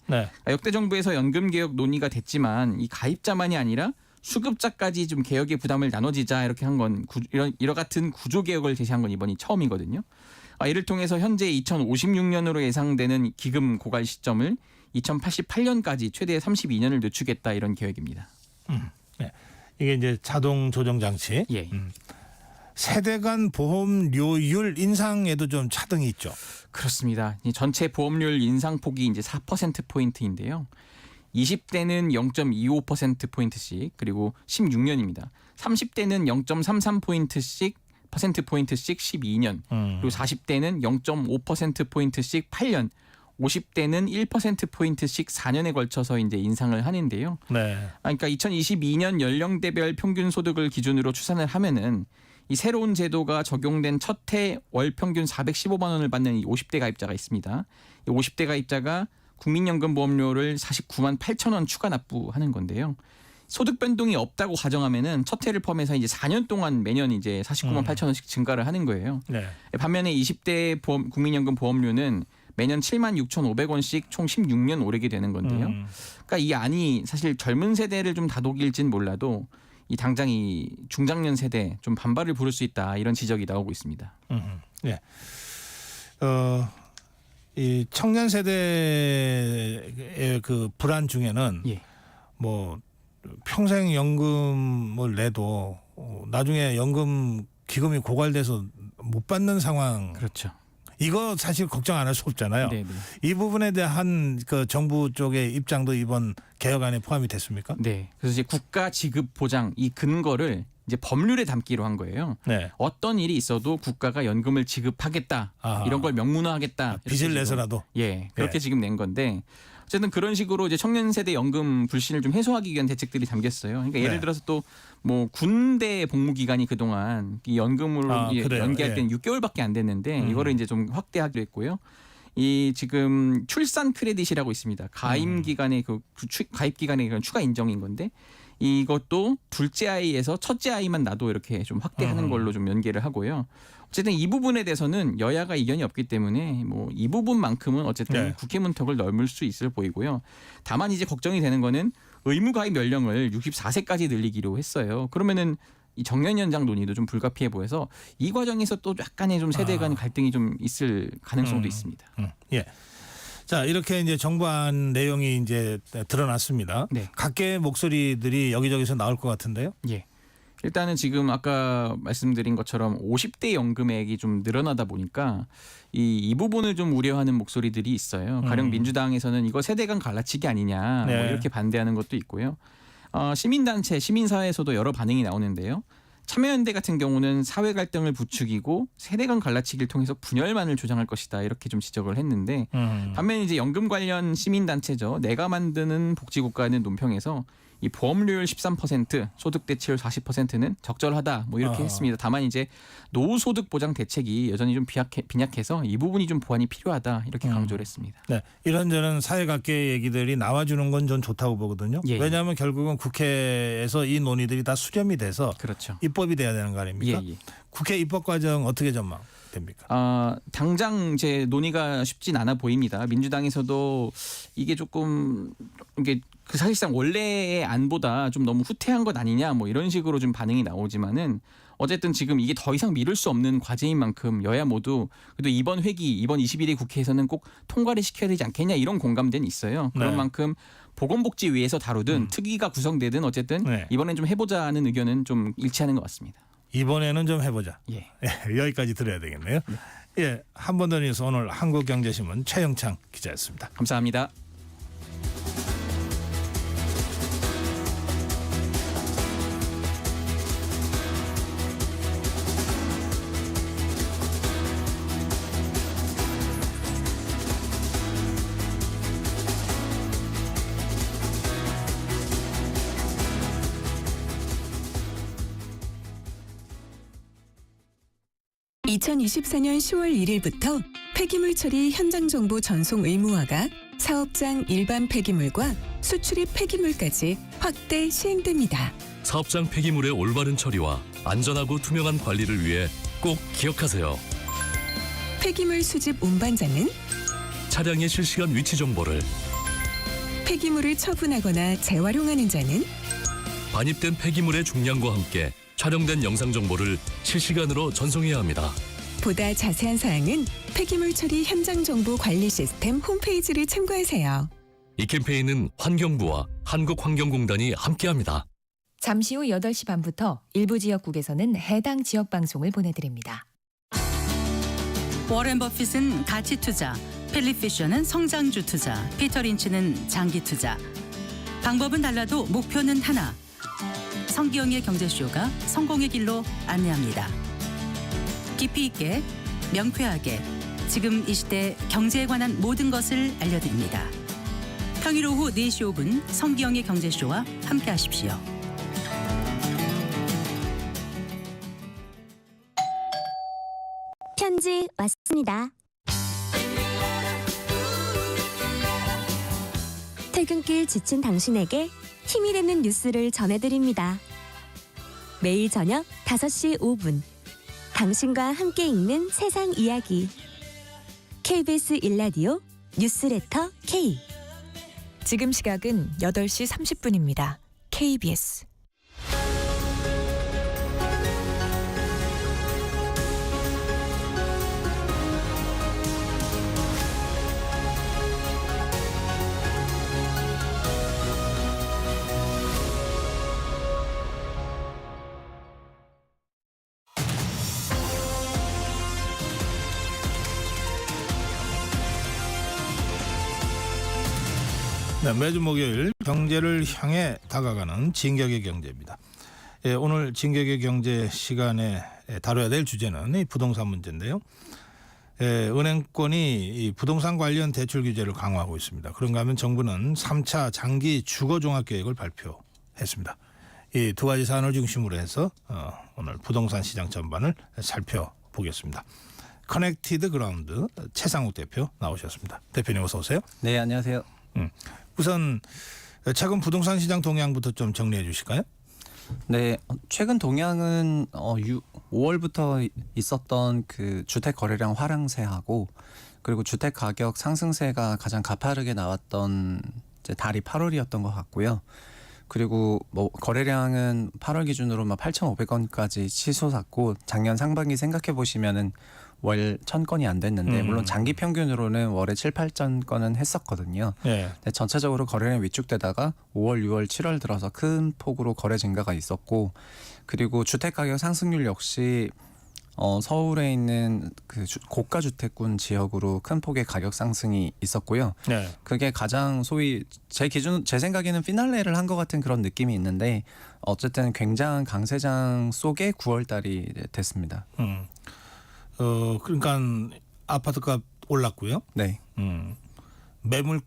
역대 정부에서 연금 개혁 논의가 됐지만 이 가입자만이 아니라 수급자까지 좀 개혁의 부담을 나눠지자 이렇게 한 건 이런 같은 구조 개혁을 제시한 건 이번이 처음이거든요. 이를 통해서 현재 2056년으로 예상되는 기금 고갈 시점을 2088년까지 최대 32년을 늦추겠다 이런 계획입니다. 네. 이게 이제 자동 조정 장치. 예. 세대 간 보험료율 인상에도 좀 차등이 있죠. 그렇습니다. 이 전체 보험료율 인상폭이 이제 4% 포인트인데요. 20대는 0.25%포인트씩 그리고 16년입니다. 30대는 0.33%포인트씩 12% 12년, 그리고 40대는 0.5%포인트씩 8년, 50대는 1%포인트씩 4년에 걸쳐서 이제 인상을 하는데요. 네. 그러니까 2022년 연령대별 평균 소득을 기준으로 추산을 하면은 이 새로운 제도가 적용된 첫 해 월 평균 415만 원을 받는 이 50대 가입자가 있습니다. 이 50대 가입자가 국민연금 보험료를 49만 8천 원 추가 납부하는 건데요. 소득 변동이 없다고 가정하면은 첫 해를 포함해서 이제 4년 동안 매년 이제 49만 8천 원씩 증가를 하는 거예요. 네. 반면에 20대 국민연금 보험료는 매년 7만 6,500원씩 총 16년 오르게 되는 건데요. 그러니까 이 안이 사실 젊은 세대를 좀 다독일진 몰라도 이 당장 이 중장년 세대 좀 반발을 부를 수 있다 이런 지적이 나오고 있습니다. 네. 이 청년 세대의 그 불안 중에는 예. 뭐 평생 연금을 내도 나중에 연금 기금이 고갈돼서 못 받는 상황. 그렇죠. 이거 사실 걱정 안 할 수 없잖아요. 네네. 이 부분에 대한 그 정부 쪽의 입장도 이번 개혁안에 포함이 됐습니까? 네. 그래서 이제 국가 지급 보장 이 근거를 이제 법률에 담기로 한 거예요. 네. 어떤 일이 있어도 국가가 연금을 지급하겠다. 아하. 이런 걸 명문화하겠다. 이렇게 빚을 지금, 내서라도. 예. 그렇게 네. 지금 낸 건데 어쨌든 그런 식으로 이제 청년 세대 연금 불신을 좀 해소하기 위한 대책들이 담겼어요. 그러니까 예를 네. 들어서 또 뭐 군대 복무 기간이 그동안 이 연금으로 그래요? 연계할 때는 예. 6개월밖에 안 됐는데 이거를 이제 좀 확대하기로 했고요. 이 지금 출산 크레딧이라고 있습니다. 가임 기간의 가입 기간의 그런 추가 인정인 건데 이것도 둘째 아이에서 첫째 아이만 나도 이렇게 좀 확대하는 걸로 좀 연계를 하고요. 어쨌든 이 부분에 대해서는 여야가 이견이 없기 때문에 뭐 이 부분만큼은 어쨌든 네. 국회 문턱을 넘을 수 있을 보이고요. 다만 이제 걱정이 되는 거는 의무 가입 연령을 64세까지 늘리기로 했어요. 그러면은 이 정년 연장 논의도 좀 불가피해 보여서 이 과정에서 또 약간의 좀 세대 간 갈등이 좀 있을 가능성도 있습니다. 예. 자, 이렇게 이제 정부안 내용이 이제 드러났습니다. 네. 각계의 목소리들이 여기저기서 나올 것 같은데요. 예. 일단은 지금 아까 말씀드린 것처럼 50대 연금액이 좀 늘어나다 보니까 이 부분을 좀 우려하는 목소리들이 있어요. 가령 민주당에서는 이거 세대 간 갈라치기 아니냐 네. 뭐 이렇게 반대하는 것도 있고요. 시민단체, 시민사회에서도 여러 반응이 나오는데요. 참여연대 같은 경우는 사회 갈등을 부추기고 세대 간 갈라치기를 통해서 분열만을 조장할 것이다 이렇게 좀 지적을 했는데 반면에 이제 연금 관련 시민단체죠. 내가 만드는 복지국가는 논평에서 이 보험료율 13%, 소득 대체율 40%는 적절하다 뭐 이렇게 했습니다. 다만 이제 노후소득 보장 대책이 여전히 좀 빈약해서 이 부분이 좀 보완이 필요하다 이렇게 강조를 했습니다. 네, 이런저런 사회각계 얘기들이 나와주는 건 전 좋다고 보거든요. 예. 왜냐하면 결국은 국회에서 이 논의들이 다 수렴이 돼서 그렇죠. 입법이 돼야 되는 거 아닙니까? 예, 예. 국회 입법 과정 어떻게 전망됩니까? 당장 이제 논의가 쉽진 않아 보입니다. 민주당에서도 이게 조금 이게 그 사실상 원래의 안보다 좀 너무 후퇴한 것 아니냐 뭐 이런 식으로 좀 반응이 나오지만은 어쨌든 지금 이게 더 이상 미룰 수 없는 과제인 만큼 여야 모두 그래도 이번 회기 이번 21대 국회에서는 꼭 통과를 시켜야 되지 않겠냐 이런 공감대는 있어요. 그런 네. 만큼 보건복지위에서 다루든 특위가 구성되든 어쨌든 네. 이번엔 좀 해보자는 의견은 좀 일치하는 것 같습니다. 이번에는 좀 해보자. 예. 여기까지 들어야 되겠네요. 예, 한 번 더 뉴스 오늘 한국경제신문 최영창 기자였습니다. 감사합니다. (2024년 10월 1일부터) 폐기물 처리 현장 정보 전송 의무화가 사업장 일반 폐기물과 수출입 폐기물까지 확대 시행됩니다. 사업장 폐기물의 올바른 처리와 안전하고 투명한 관리를 위해 꼭 기억하세요. 폐기물 수집 운반자는 차량의 실시간 위치 정보를, 폐기물을 처분하거나 재활용하는 자는 반입된 폐기물의 중량과 함께 촬영된 영상 정보를 실시간으로 전송해야 합니다. 보다 자세한 사항은 폐기물 처리 현장 정보 관리 시스템 홈페이지를 참고하세요. 이 캠페인은 환경부와 한국환경공단이 함께합니다. 잠시 후 8시 반부터 일부 지역국에서는 해당 지역 방송을 보내드립니다. 워렌 버핏은 가치 투자, 펠리 피셔는 성장주 투자, 피터 린치는 장기 투자, 방법은 달라도 목표는 하나. 성기영의 경제쇼가 성공의 길로 안내합니다. 깊이 있게, 명쾌하게, 지금 이 시대 경제에 관한 모든 것을 알려드립니다. 평일 오후 4시 5분 성기영의 경제쇼와 함께하십시오. 편지 왔습니다. 퇴근길 지친 당신에게 힘이 되는 뉴스를 전해드립니다. 매일 저녁 5시 5분 당신과 함께 읽는 세상 이야기 KBS 1라디오 뉴스레터 K. 지금 시각은 8시 30분입니다. KBS. 네, 매주 목요일 경제를 향해 다가가는 진격의 경제입니다. 예, 오늘 진격의 경제 시간에 다뤄야 될 주제는 이 부동산 문제인데요. 예, 은행권이 이 부동산 관련 대출 규제를 강화하고 있습니다. 그런가 하면 정부는 3차 장기 주거종합계획을 발표했습니다. 이 두 가지 사안을 중심으로 해서 오늘 부동산 시장 전반을 살펴보겠습니다. 커넥티드 그라운드 최상욱 대표 나오셨습니다. 대표님 어서 오세요. 네, 안녕하세요. 우선 최근 부동산 시장 동향부터 좀 정리해 주실까요? 네, 최근 동향은 5월부터 있었던 그 주택 거래량 하락세하고 그리고 주택 가격 상승세가 가장 가파르게 나왔던 이제 달이 8월이었던 것 같고요. 그리고 뭐 거래량은 8월 기준으로 8,500건까지 치솟았고 작년 상반기 생각해 보시면은 월 1,000건이 안 됐는데 물론 장기 평균으로는 월에 7, 8,000건은 했었거든요. 네. 근데 전체적으로 거래량이 위축되다가 5월, 6월, 7월 들어서 큰 폭으로 거래 증가가 있었고 그리고 주택 가격 상승률 역시 서울에 있는 그 고가 주택군 지역으로 큰 폭의 가격 상승이 있었고요. 네. 그게 가장 소위 제 생각에는 피날레를 한 것 같은 그런 느낌이 있는데 어쨌든 굉장한 강세장 속에 9월 달이 됐습니다. 그러니까 아파트값 올랐고요. 네. 매물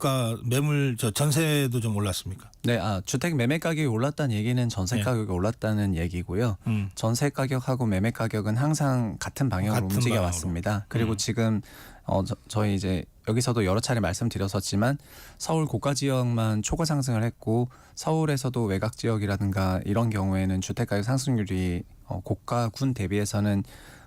전세도 좀 올랐습니까? 네, 주택 매매 가격이 올랐다는 얘기는 전세 네. 가격이 올랐다는 얘기고요. 전세 가격하고 매매 가격은 항상 같은 방향으로 움직여 왔습니다. 그리고 지금 저희 이제 여기서도 여러 차례 말씀드렸었지만 서울 고가 지역만 초과 상승을 했고 서울에서도 외곽 지역이라든가 이런 경우에는 주택 가격 상승률이 고가군 대비해서는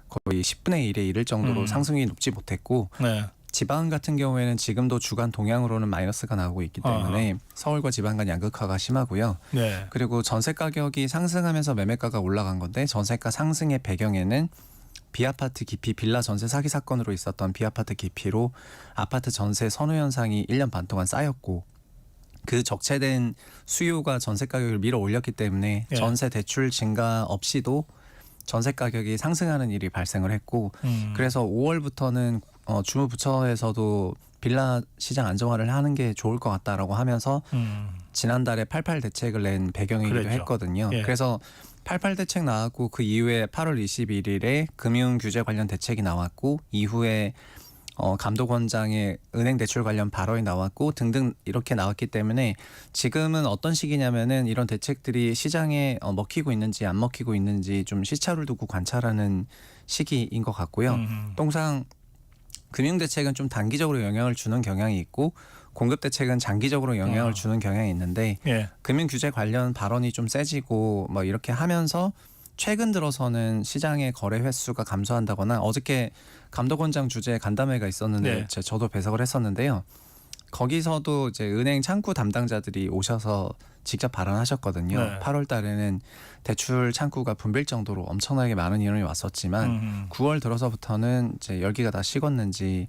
거의 10분의 1에 이를 정도로 상승이 높지 못했고 네. 지방 같은 경우에는 지금도 주간 동향으로는 마이너스가 나오고 있기 때문에 서울과 지방 간 양극화가 심하고요. 네. 그리고 전세 가격이 상승하면서 매매가가 올라간 건데 전세가 상승의 배경에는 비아파트 기피 빌라 전세 사기 사건으로 있었던 비아파트 기피로 아파트 전세 선호 현상이 1년 반 동안 쌓였고 그 적체된 수요가 전세 가격을 밀어 올렸기 때문에 예. 전세 대출 증가 없이도 전세 가격이 상승하는 일이 발생을 했고 그래서 5월부터는 주무부처에서도 빌라 시장 안정화를 하는 게 좋을 것 같다라고 하면서 지난달에 88 대책을 낸 배경이기도 그랬죠. 했거든요. 예. 그래서 88 대책 나왔고 그 이후에 8월 21일에 금융 규제 관련 대책이 나왔고 이후에 감독원장의 은행 대출 관련 발언이 나왔고 등등 이렇게 나왔기 때문에 지금은 어떤 시기냐면은 이런 대책들이 시장에 먹히고 있는지 안 먹히고 있는지 좀 시차를 두고 관찰하는 시기인 것 같고요. 통상 금융 대책은 좀 단기적으로 영향을 주는 경향이 있고 공급 대책은 장기적으로 영향을 주는 경향이 있는데 예. 금융 규제 관련 발언이 좀 세지고 뭐 이렇게 하면서 최근 들어서는 시장의 거래 횟수가 감소한다거나 어저께 감독원장 주재 간담회가 있었는데 네. 저도 배석을 했었는데요. 거기서도 이제 은행 창구 담당자들이 오셔서 직접 발언하셨거든요. 네. 8월 달에는 대출 창구가 붐빌 정도로 엄청나게 많은 인원이 왔었지만 9월 들어서부터는 이제 열기가 다 식었는지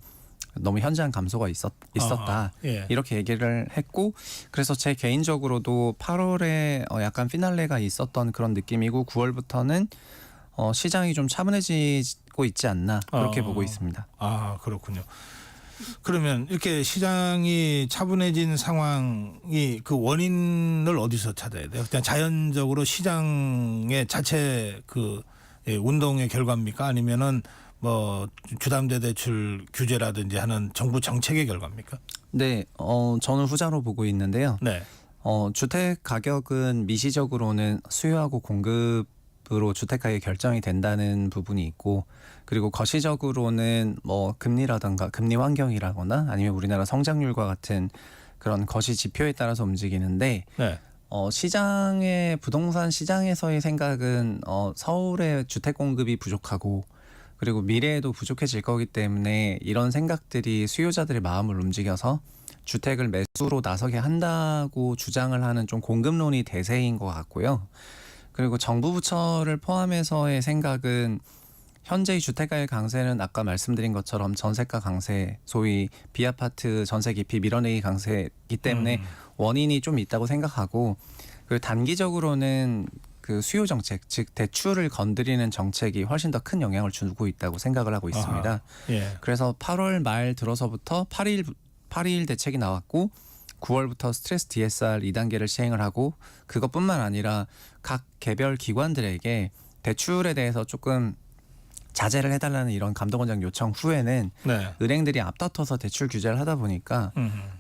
너무 현저한 감소가 있었다. 예. 이렇게 얘기를 했고 그래서 제 개인적으로도 8월에 약간 피날레가 있었던 그런 느낌이고 9월부터는 시장이 좀 차분해지고 있지 않나 그렇게 보고 있습니다. 그렇군요. 그러면 이렇게 시장이 차분해진 상황이 그 원인을 어디서 찾아야 돼요? 그냥 자연적으로 시장의 자체 그 운동의 결과입니까? 아니면은 뭐 주담대 대출 규제라든지 하는 정부 정책의 결과입니까? 네, 저는 후자로 보고 있는데요. 네. 주택 가격은 미시적으로는 수요하고 공급으로 주택 가격이 결정이 된다는 부분이 있고, 그리고 거시적으로는 뭐 금리라든가 금리 환경이라거나 아니면 우리나라 성장률과 같은 그런 거시 지표에 따라서 움직이는데, 네. 시장의 부동산 시장에서의 생각은 서울의 주택 공급이 부족하고 그리고 미래에도 부족해질 거기 때문에 이런 생각들이 수요자들의 마음을 움직여서 주택을 매수로 나서게 한다고 주장을 하는 좀 공급론이 대세인 것 같고요. 그리고 정부 부처를 포함해서의 생각은 현재의 주택가의 강세는 아까 말씀드린 것처럼 전세가 강세, 소위 비아파트 전세 깊이 밀어내기 강세이기 때문에 원인이 좀 있다고 생각하고, 그리고 단기적으로는 그 수요 정책, 즉 대출을 건드리는 정책이 훨씬 더 큰 영향을 주고 있다고 생각을 하고 있습니다. 아하, 예. 그래서 8월 말 들어서부터 8.1 대책이 나왔고 9월부터 스트레스 DSR 2단계를 시행을 하고, 그것뿐만 아니라 각 개별 기관들에게 대출에 대해서 조금 자제를 해달라는 이런 감독원장 요청 후에는 네. 은행들이 앞다퉈서 대출 규제를 하다 보니까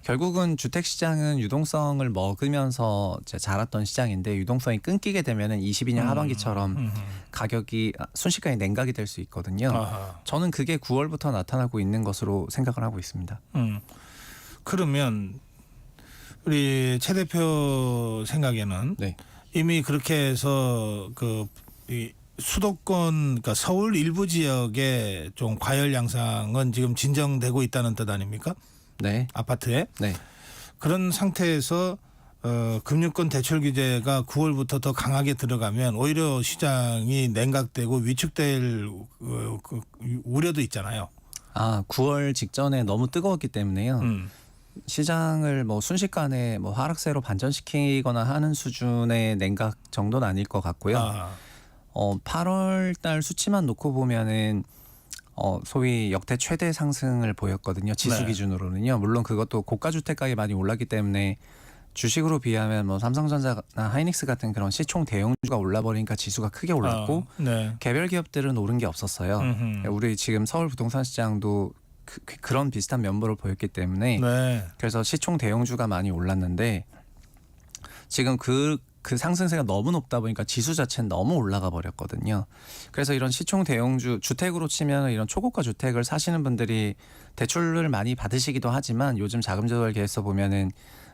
결국은 주택시장은 유동성을 먹으면서 이제 자랐던 시장인데, 유동성이 끊기게 되면은 22년 하반기처럼 가격이 순식간에 냉각이 될 수 있거든요. 아하. 저는 그게 9월부터 나타나고 있는 것으로 생각을 하고 있습니다. 그러면 우리 최 대표 생각에는 네. 이미 그렇게 해서 이 수도권, 그러니까 서울 일부 지역의 좀 과열 양상은 지금 진정되고 있다는 뜻 아닙니까? 네. 아파트에. 네. 그런 상태에서 금융권 대출 규제가 9월부터 더 강하게 들어가면 오히려 시장이 냉각되고 위축될 그 우려도 있잖아요. 9월 직전에 너무 뜨거웠기 때문에요. 시장을 뭐 순식간에 뭐 하락세로 반전시키거나 하는 수준의 냉각 정도는 아닐 것 같고요. 8월 달 수치만 놓고 보면은 소위 역대 최대 상승을 보였거든요. 지수 네. 기준으로는요. 물론 그것도 고가 주택 가격이 많이 올랐기 때문에 주식으로 비하면 뭐 삼성전자나 하이닉스 같은 그런 시총 대형주가 올라버리니까 지수가 크게 올랐고, 네. 개별 기업들은 오른 게 없었어요. 우리 지금 서울 부동산 시장도 그런 비슷한 면모를 보였기 때문에 네. 그래서 시총 대형주가 많이 올랐는데, 지금 그 상승세가 너무 높다 보니까 지수 자체는 너무 올라가 버렸거든요. 그래서 이런 시총 대형주, 주택으로 치면 이런 초고가 주택을 사시는 분들이 대출을 많이 받으시기도 하지만, 요즘 자금조달 계획서 보면은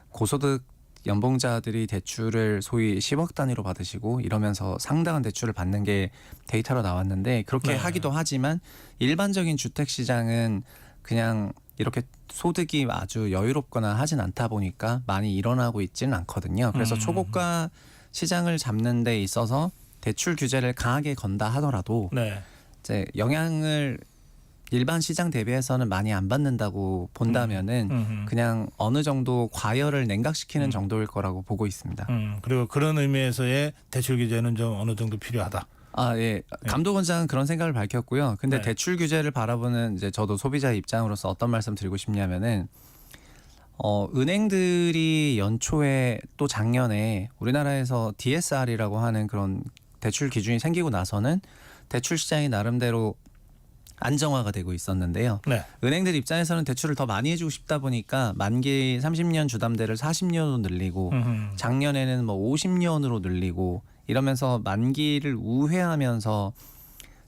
고소득 연봉자들이 대출을 소위 10억 단위로 받으시고 이러면서 상당한 대출을 받는 게 데이터로 나왔는데, 그렇게 네. 하기도 하지만 일반적인 주택 시장은 그냥 이렇게 소득이 아주 여유롭거나 하진 않다 보니까 많이 일어나고 있지는 않거든요. 그래서 초고가 시장을 잡는 데 있어서 대출 규제를 강하게 건다 하더라도 네. 이제 영향을 일반 시장 대비해서는 많이 안 받는다고 본다면은 그냥 어느 정도 과열을 냉각시키는 정도일 거라고 보고 있습니다. 그리고 그런 의미에서의 대출 규제는 좀 어느 정도 필요하다. 예. 감독원장은 그런 생각을 밝혔고요. 근데 네. 대출 규제를 바라보는 이제 저도 소비자 입장으로서 어떤 말씀 드리고 싶냐면은 은행들이 연초에 또 작년에 우리나라에서 DSR이라고 하는 그런 대출 기준이 생기고 나서는 대출 시장이 나름대로 안정화가 되고 있었는데요. 네. 은행들 입장에서는 대출을 더 많이 해주고 싶다 보니까 만기 30년 주담대를 40년으로 늘리고 작년에는 뭐 50년으로 늘리고 이러면서 만기를 우회하면서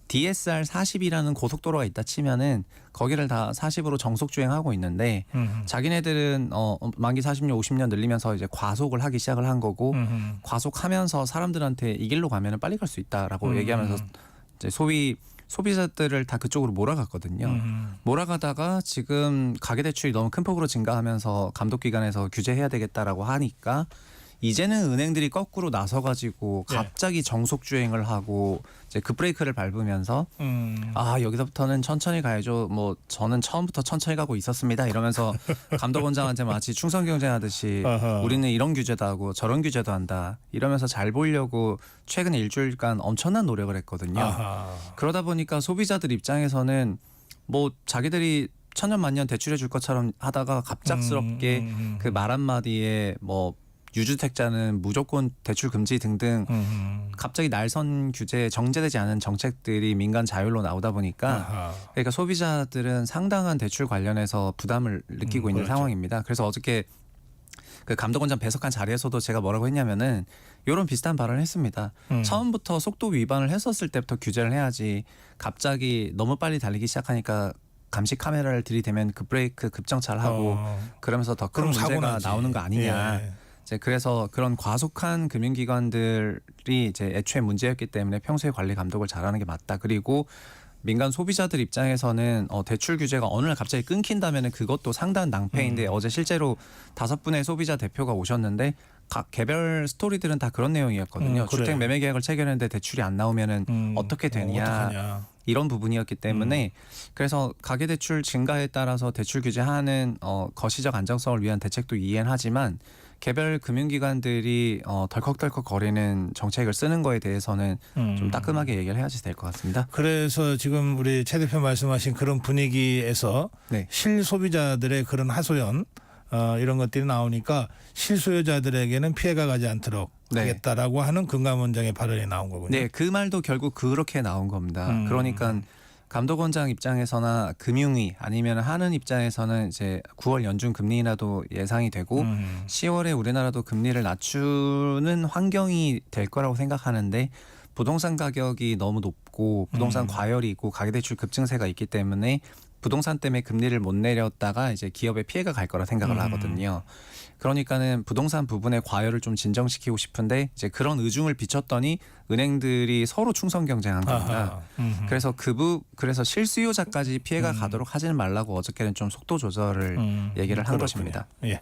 DSR 40이라는 고속도로가 있다 치면은 거기를 다 40으로 정속 주행하고 있는데 자기네들은 만기 40년 50년 늘리면서 이제 과속을 하기 시작을 한 거고 과속하면서 사람들한테 이 길로 가면은 빨리 갈 수 있다라고 얘기하면서 이제 소위 소비자들을 다 그쪽으로 몰아갔거든요. 몰아가다가 지금 가계대출이 너무 큰 폭으로 증가하면서 감독기관에서 규제해야 되겠다라고 하니까 이제는 은행들이 거꾸로 나서가지고 갑자기 정속 주행을 하고 이제 급브레이크를 밟으면서 여기서부터는 천천히 가야죠. 뭐 저는 처음부터 천천히 가고 있었습니다. 이러면서 감독원장한테 마치 충성 경쟁하듯이 우리는 이런 규제도 하고 저런 규제도 한다. 이러면서 잘 보이려고 최근 일주일간 엄청난 노력을 했거든요. 그러다 보니까 소비자들 입장에서는 뭐 자기들이 천년만년 대출해 줄 것처럼 하다가 갑작스럽게 그 말 한마디에 뭐 유주택자는 무조건 대출 금지 등등 갑자기 날선 규제, 정제되지 않은 정책들이 민간 자율로 나오다 보니까 그러니까 소비자들은 상당한 대출 관련해서 부담을 느끼고 있는 그렇죠. 상황입니다. 그래서 어저께 그 감독원장 배석한 자리에서도 제가 뭐라고 했냐면은 이런 비슷한 발언을 했습니다. 처음부터 속도 위반을 했었을 때부터 규제를 해야지 갑자기 너무 빨리 달리기 시작하니까 감시 카메라를 들이대면 그 브레이크 급정차를 하고 그러면서 더 큰 문제가 나오는 거 아니냐. 예. 이제 그래서 그런 과속한 금융기관들이 이제 애초에 문제였기 때문에 평소에 관리 감독을 잘하는 게 맞다. 그리고 민간 소비자들 입장에서는 대출 규제가 어느 날 갑자기 끊긴다면은 그것도 상당한 낭패인데 어제 실제로 5분의 소비자 대표가 오셨는데 각 개별 스토리들은 다 그런 내용이었거든요. 그래요. 주택 매매 계약을 체결했는데 대출이 안 나오면은 어떻게 되냐. 어떡하냐. 이런 부분이었기 때문에 그래서 가계대출 증가에 따라서 대출 규제하는 거시적 안정성을 위한 대책도 이해는 하지만 개별 금융기관들이 덜컥덜컥 거리는 정책을 쓰는 거에 대해서는 좀 따끔하게 얘기를 해야지 될 것 같습니다. 그래서 지금 우리 최 대표 말씀하신 그런 분위기에서 네. 실소비자들의 그런 하소연 이런 것들이 나오니까 실소유자들에게는 피해가 가지 않도록 네. 하겠다라고 하는 금감원장의 발언이 나온 거군요. 네, 그 말도 결국 그렇게 나온 겁니다. 그러니까 감독원장 입장에서나 금융위 아니면 하는 입장에서는 이제 9월 연준 금리 인하도 예상이 되고 10월에 우리나라도 금리를 낮추는 환경이 될 거라고 생각하는데 부동산 가격이 너무 높고 부동산 과열이 있고 가계대출 급증세가 있기 때문에 부동산 때문에 금리를 못 내렸다가 이제 기업에 피해가 갈 거라 생각을 하거든요. 그러니까는 부동산 부분의 과열을 좀 진정시키고 싶은데 이제 그런 의중을 비췄더니 은행들이 서로 충성 경쟁한 겁니다. 그래서 그래서 실수요자까지 피해가 가도록 하지는 말라고 어저께는 좀 속도 조절을 얘기를 한 그렇군요. 것입니다. 예.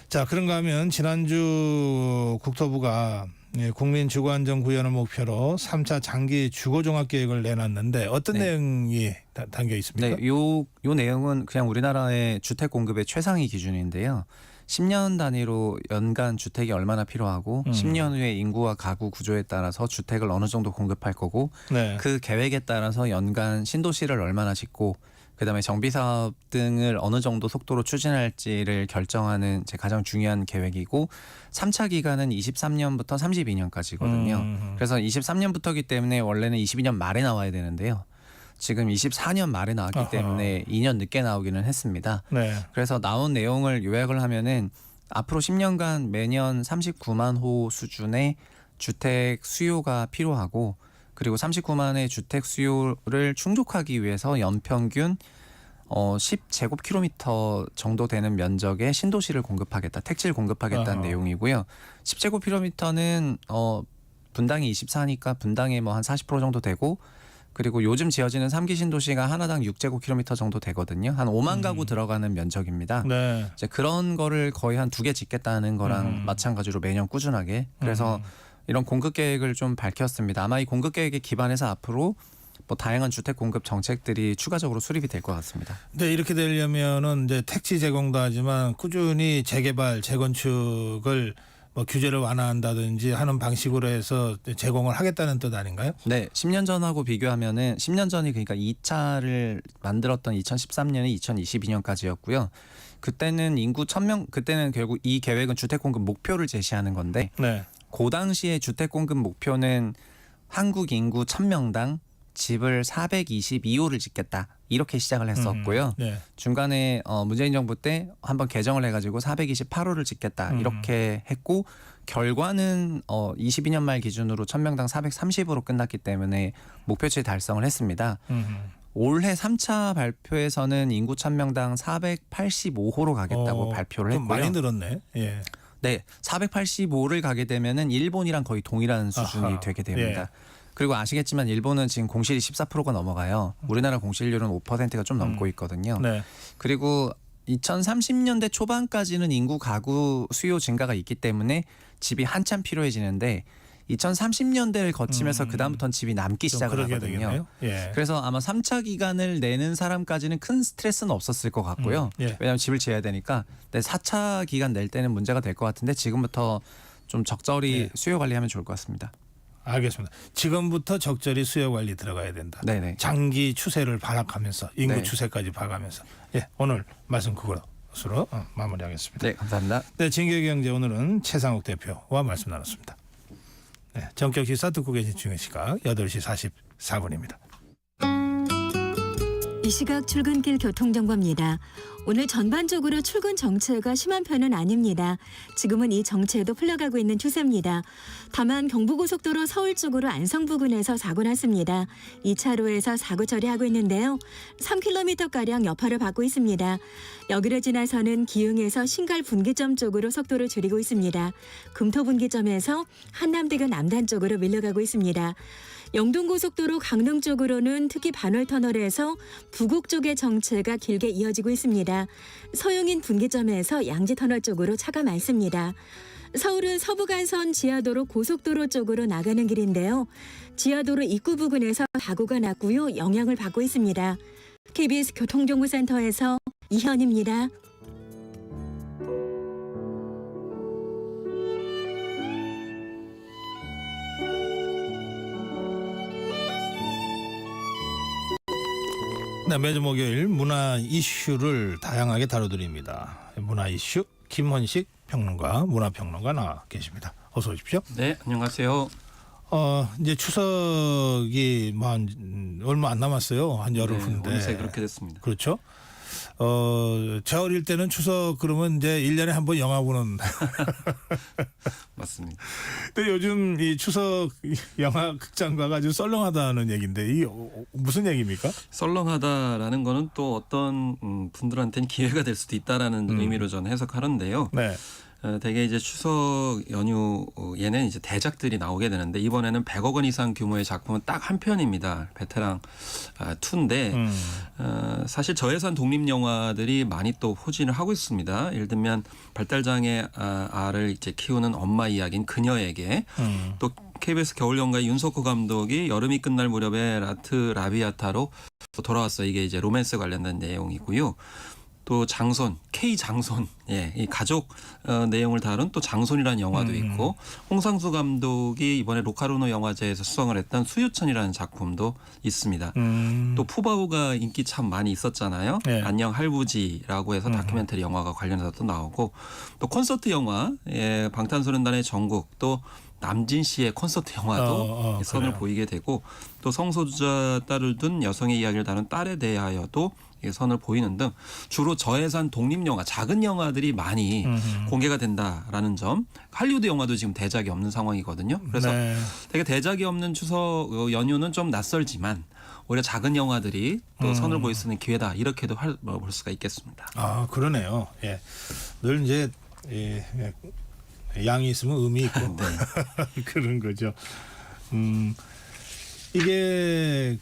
자, 그런가 하면 지난주 국토부가 국민주거안정 구현을 목표로 3차 장기 주거종합계획을 내놨는데 어떤 내용이 담겨 있습니까? 네, 요 내용은 그냥 우리나라의 주택 공급의 최상위 기준인데요. 10년 단위로 연간 주택이 얼마나 필요하고 10년 후에 인구와 가구 구조에 따라서 주택을 어느 정도 공급할 거고 그 계획에 따라서 연간 신도시를 얼마나 짓고 그다음에 정비사업 등을 어느 정도 속도로 추진할지를 결정하는 제 가장 중요한 계획이고 3차 기간은 23년부터 32년까지거든요. 그래서 23년부터이기 때문에 원래는 22년 말에 나와야 되는데요. 지금 24년 말에 나왔기 때문에 2년 늦게 나오기는 했습니다. 네. 그래서 나온 내용을 요약을 하면은 앞으로 10년간 매년 39만 호 수준의 주택 수요가 필요하고 그리고 39만의 주택 수요를 충족하기 위해서 연평균 10제곱킬로미터 정도 되는 면적의 신도시를 공급하겠다. 택지를 공급하겠다는 내용이고요. 10제곱킬로미터는 분당이 24니까 분당에 뭐 한 40% 정도 되고 그리고 요즘 지어지는 3기 신도시가 하나당 6제곱킬로미터 정도 되거든요. 한 5만 가구 들어가는 면적입니다. 네. 이제 그런 거를 거의 한 2개 짓겠다는 거랑 마찬가지로 매년 꾸준하게 그래서 이런 공급 계획을 좀 밝혔습니다. 아마 이 공급 계획에 기반해서 앞으로 뭐 다양한 주택 공급 정책들이 추가적으로 수립이 될 것 같습니다. 네, 이렇게 되려면은 이제 택지 제공도 하지만 꾸준히 재개발, 재건축을 뭐 규제를 완화한다든지 하는 방식으로 해서 제공을 하겠다는 뜻 아닌가요? 네, 10년 전하고 비교하면은 10년 전이 그러니까 2차를 만들었던 2013년이 2022년까지였고요. 그때는 인구 1000명 그때는 결국 이 계획은 주택 공급 목표를 제시하는 건데 그 당시에 주택 공급 목표는 한국 인구 1000명당 집을 422호를 짓겠다. 이렇게 시작을 했었고요. 중간에 문재인 정부 때 한번 개정을 해가지고 428호를 짓겠다. 이렇게 했고 결과는 22년 말 기준으로 1000명당 430으로 끝났기 때문에 목표치 달성을 했습니다. 올해 3차 발표에서는 인구 1000명당 485호로 가겠다고 발표를 좀 했고요. 많이 늘었네. 예. 네, 485를 가게 되면은 일본이랑 거의 동일한 수준이 되게 됩니다. 그리고 아시겠지만 일본은 지금 공실이 14%가 넘어가요. 우리나라 공실률은 5%가 좀 넘고 있거든요. 그리고 2030년대 초반까지는 인구 가구 수요 증가가 있기 때문에 집이 한참 필요해지는데 2030년대를 거치면서 그다음부터는 집이 남기 시작을 하거든요. 그래서 아마 3차 기간을 내는 사람까지는 큰 스트레스는 없었을 것 같고요. 왜냐하면 집을 지어야 되니까. 근데 4차 기간 낼 때는 문제가 될 것 같은데 지금부터 좀 적절히 수요 관리하면 좋을 것 같습니다. 알겠습니다. 지금부터 적절히 수요 관리 들어가야 된다. 네네. 장기 추세를 발악하면서 인구 네. 추세까지 봐가면서 오늘 말씀 그것으로 마무리하겠습니다. 네, 감사합니다. 네, 진격경제 오늘은 최상욱 대표와 말씀 나눴습니다. 네, 전격 시사 듣고 계신 중의 시각 8시 44분입니다. 이 시각 출근길 교통정보입니다. 오늘 전반적으로 출근 정체가 심한 편은 아닙니다. 지금은 이 정체도 풀려가고 있는 추세입니다. 다만 경부고속도로 서울 쪽으로 안성 부근에서 사고 났습니다. 2차로에서 사고 처리하고 있는데요. 3km가량 여파를 받고 있습니다. 여기를 지나서는 기흥에서 신갈 분기점 쪽으로 속도를 줄이고 있습니다. 금토 분기점에서 한남대교 남단 쪽으로 밀려가고 있습니다. 영동고속도로 강릉 쪽으로는 특히 반월터널에서 부곡 쪽의 정체가 길게 이어지고 있습니다. 서용인 분기점에서 양지터널 쪽으로 차가 많습니다. 서울은 서부간선 지하도로 고속도로 쪽으로 나가는 길인데요. 지하도로 입구 부근에서 사고가 났고요. 영향을 받고 있습니다. KBS 교통정보센터에서 이현입니다. 네, 매주 목요일 문화 이슈를 다양하게 다뤄드립니다. 문화 이슈 김헌식 평론가, 문화평론가 나와 계십니다. 어서 오십시오. 네, 안녕하세요. 이제 추석이 얼마 안 남았어요. 한 열흘 후인데. 어느새 그렇게 됐습니다. 그렇죠. 제 어릴 때는 추석 그러면 이제 1년에 한 번 영화 보는. 맞습니다. 근데 요즘 이 추석 영화 극장가가 아주 썰렁하다는 얘기인데 이게 무슨 얘기입니까? 썰렁하다라는 거는 또 어떤 분들한테는 기회가 될 수도 있다라는 의미로 저는 해석하는데요. 네. 대개 이제 추석 연휴에는 이제 대작들이 나오게 되는데 이번에는 100억 원 이상 규모의 작품은 딱 한 편입니다. 베테랑 2인데 사실 저예산 독립 영화들이 많이 또 포진을 하고 있습니다. 예를 들면 발달장애 아를 이제 키우는 엄마 이야기인 그녀에게 또 KBS 겨울연가의 윤석호 감독이 여름이 끝날 무렵에 라비아타로 또 돌아왔어. 이게 이제 로맨스 관련된 내용이고요. 또 장손, K 장손, 이 가족 내용을 다룬 또 장손이라는 영화도 있고 홍상수 감독이 이번에 로카르노 영화제에서 수상을 했던 수유천이라는 작품도 있습니다. 또 푸바오가 인기 참 많이 있었잖아요. 네. 안녕 할부지라고 해서 다큐멘터리 영화가 관련해서도 나오고 또 콘서트 영화, 방탄소년단의 정국 또 남진 씨의 콘서트 영화도 선을 보이게 되고 또 성소수자 딸을 둔 여성의 이야기를 다룬 딸에 대하여도 선을 보이는 등 주로 저예산 독립영화, 작은 영화들이 많이 공개가 된다라는 점. 할리우드 영화도 지금 대작이 없는 상황이거든요. 그래서 되게 대작이 없는 추석 연휴는 좀 낯설지만 오히려 작은 영화들이 또 선을 보일 수 있는 기회다. 이렇게도 볼 수가 있겠습니다. 아, 그러네요. 예. 늘 이제 양이 있으면 음이 있고 그런 거죠. 이게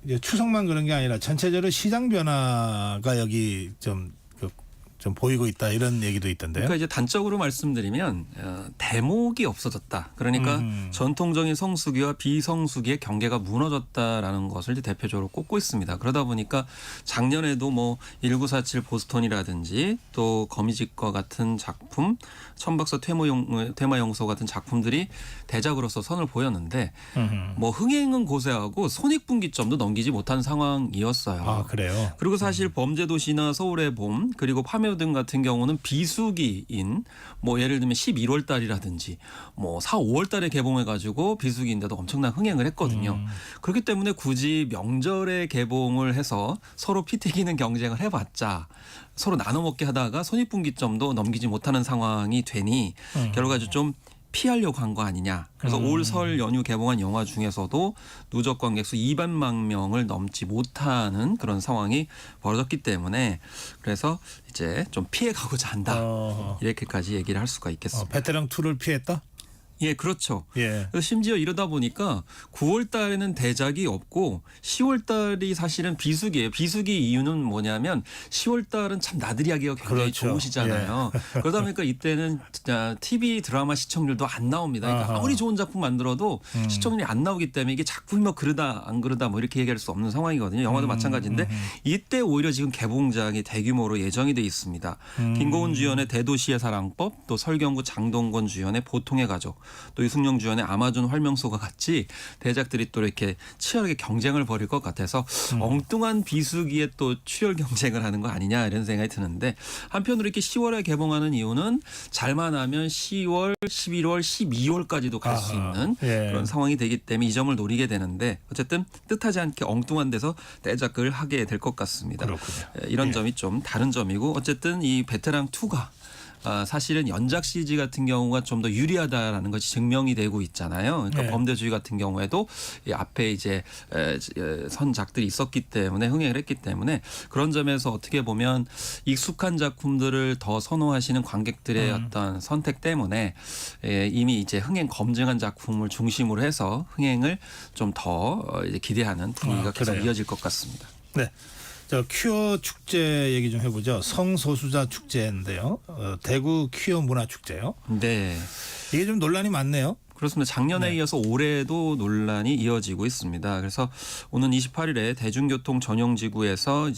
이제 추석만 그런 게 아니라 전체적으로 시장 변화가 여기 좀 보이고 있다 이런 얘기도 있던데요. 그러니까 이제 단적으로 말씀드리면 대목이 없어졌다. 그러니까 전통적인 성수기와 비성수기의 경계가 무너졌다라는 것을 이제 대표적으로 꼽고 있습니다. 그러다 보니까 작년에도 뭐 1947 보스턴이라든지 또 거미집과 같은 작품, 천박사 퇴마용서 같은 작품들이 대작으로서 선을 보였는데 뭐 흥행은 고세하고 손익분기점도 넘기지 못한 상황이었어요. 아, 그래요? 그리고 사실 범죄도시나 서울의 봄 그리고 파묘 등 같은 경우는 비수기인 뭐 예를 들면 11월 달이라든지 뭐 4, 5월 달에 개봉해 가지고 비수기인데도 엄청난 흥행을 했거든요. 그렇기 때문에 굳이 명절에 개봉을 해서 서로 피 튀기는 경쟁을 해봤자 서로 나눠 먹게 하다가 손익분기점도 넘기지 못하는 상황이 되니 결과적으로 좀 피하려고 한 거 아니냐. 그래서 올 설 연휴 개봉한 영화 중에서도 누적 관객수 200만 명을 넘지 못하는 그런 상황이 벌어졌기 때문에 그래서 이제 좀 피해가고자 한다. 이렇게까지 얘기를 할 수가 있겠습니다. 베테랑 2를 피했다? 예, 그렇죠. 예. 그래서 심지어 이러다 보니까 9월 달에는 대작이 없고 10월 달이 사실은 비수기예요. 비수기 이유는 뭐냐면 10월 달은 참 나들이 하기가 굉장히 그렇죠. 좋으시잖아요. 예. 그러다 보니까 이때는 진짜 TV 드라마 시청률도 안 나옵니다. 그러니까 아무리 좋은 작품 만들어도 시청률이 안 나오기 때문에 이게 작품이 뭐 그러다 안 그러다 뭐 이렇게 얘기할 수 없는 상황이거든요. 영화도 마찬가지인데 이때 오히려 지금 개봉작이 대규모로 예정이 돼 있습니다. 김고은 주연의 대도시의 사랑법, 또 설경구 장동건 주연의 보통의 가족, 또 유승용 주연의 아마존 활명소가 같이 대작들이 또 이렇게 치열하게 경쟁을 벌일 것 같아서 엉뚱한 비수기에 또 출혈 경쟁을 하는 거 아니냐 이런 생각이 드는데 한편으로 이렇게 10월에 개봉하는 이유는 잘만 하면 10월, 11월, 12월까지도 갈 수 있는 그런 상황이 되기 때문에 이 점을 노리게 되는데 어쨌든 뜻하지 않게 엉뚱한 데서 대작을 하게 될 것 같습니다. 그렇군요. 이런 점이 좀 다른 점이고 어쨌든 이 베테랑 2가 사실은 연작 CG 같은 경우가 좀 더 유리하다라는 것이 증명이 되고 있잖아요. 그러니까 범죄주의 같은 경우에도 이 앞에 이제 선작들이 있었기 때문에 흥행을 했기 때문에 그런 점에서 어떻게 보면 익숙한 작품들을 더 선호하시는 관객들의 어떤 선택 때문에 이미 이제 흥행 검증한 작품을 중심으로 해서 흥행을 좀 더 기대하는 분위기가 계속 이어질 것 같습니다. 네. 저 퀴어 축제 얘기 좀 해보죠. 성소수자 축제인데요. 대구 퀴어 문화 축제요. 네. 이게 좀 논란이 많네요. 그렇습니다. 작년에 이어서 올해도 논란이 이어지고 있습니다. 그래서 오는 28일에 대중교통 전용지구에서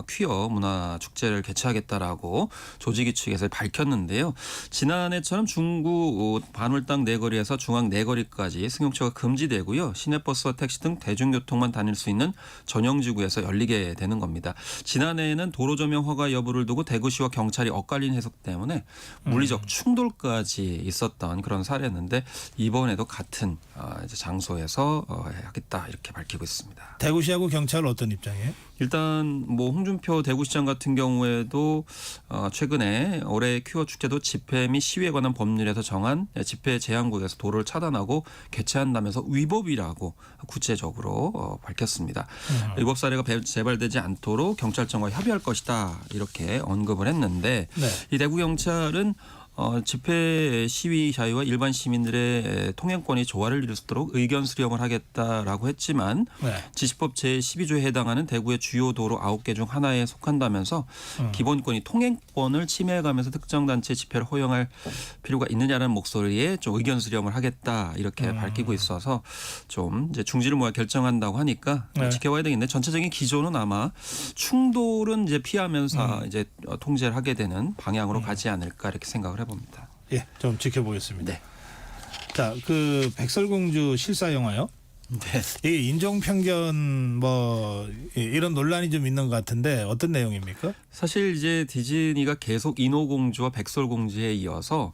퀴어 문화 축제를 개최하겠다라고 조직위 측에서 밝혔는데요. 지난해처럼 중구 반월당 내거리에서 중앙 내거리까지 승용차가 금지되고요. 시내버스와 택시 등 대중교통만 다닐 수 있는 전용지구에서 열리게 되는 겁니다. 지난해에는 도로조명 허가 여부를 두고 대구시와 경찰이 엇갈린 해석 때문에 물리적 충돌까지 있었던 그런 사례였는데 이번에도 같은 이제 장소에서 하겠다 이렇게 밝히고 있습니다. 대구시하고 경찰은 어떤 입장이에요? 일단 뭐 홍준표 대구시장 같은 경우에도 최근에 올해 퀴어 축제도 집회 및 시위에 관한 법률에서 정한 집회 제한구역에서 도로를 차단하고 개최한다면서 위법이라고 구체적으로 밝혔습니다. 위법 사례가 재발되지 않도록 경찰청과 협의할 것이다 이렇게 언급을 했는데 이 대구 경찰은 집회 시위 자유와 일반 시민들의 통행권이 조화를 이룰 수 있도록 의견 수렴을 하겠다라고 했지만 지시법 제12조에 해당하는 대구의 주요 도로 9개 중 하나에 속한다면서 기본권이 통행권을 침해해가면서 특정 단체 집회를 허용할 필요가 있느냐라는 목소리에 좀 의견 수렴을 하겠다 이렇게 밝히고 있어서 좀 이제 중지를 모아 결정한다고 하니까 지켜봐야 되겠는데 전체적인 기조는 아마 충돌은 이제 피하면서 이제 통제를 하게 되는 방향으로 가지 않을까 이렇게 생각을 해봅니다. 예, 좀 지켜보겠습니다. 네. 자, 그 백설공주 실사 영화요. 네. 이게 인종 편견 뭐 이런 논란이 좀 있는 것 같은데 어떤 내용입니까? 사실 이제 디즈니가 계속 인어공주와 백설공주에 이어서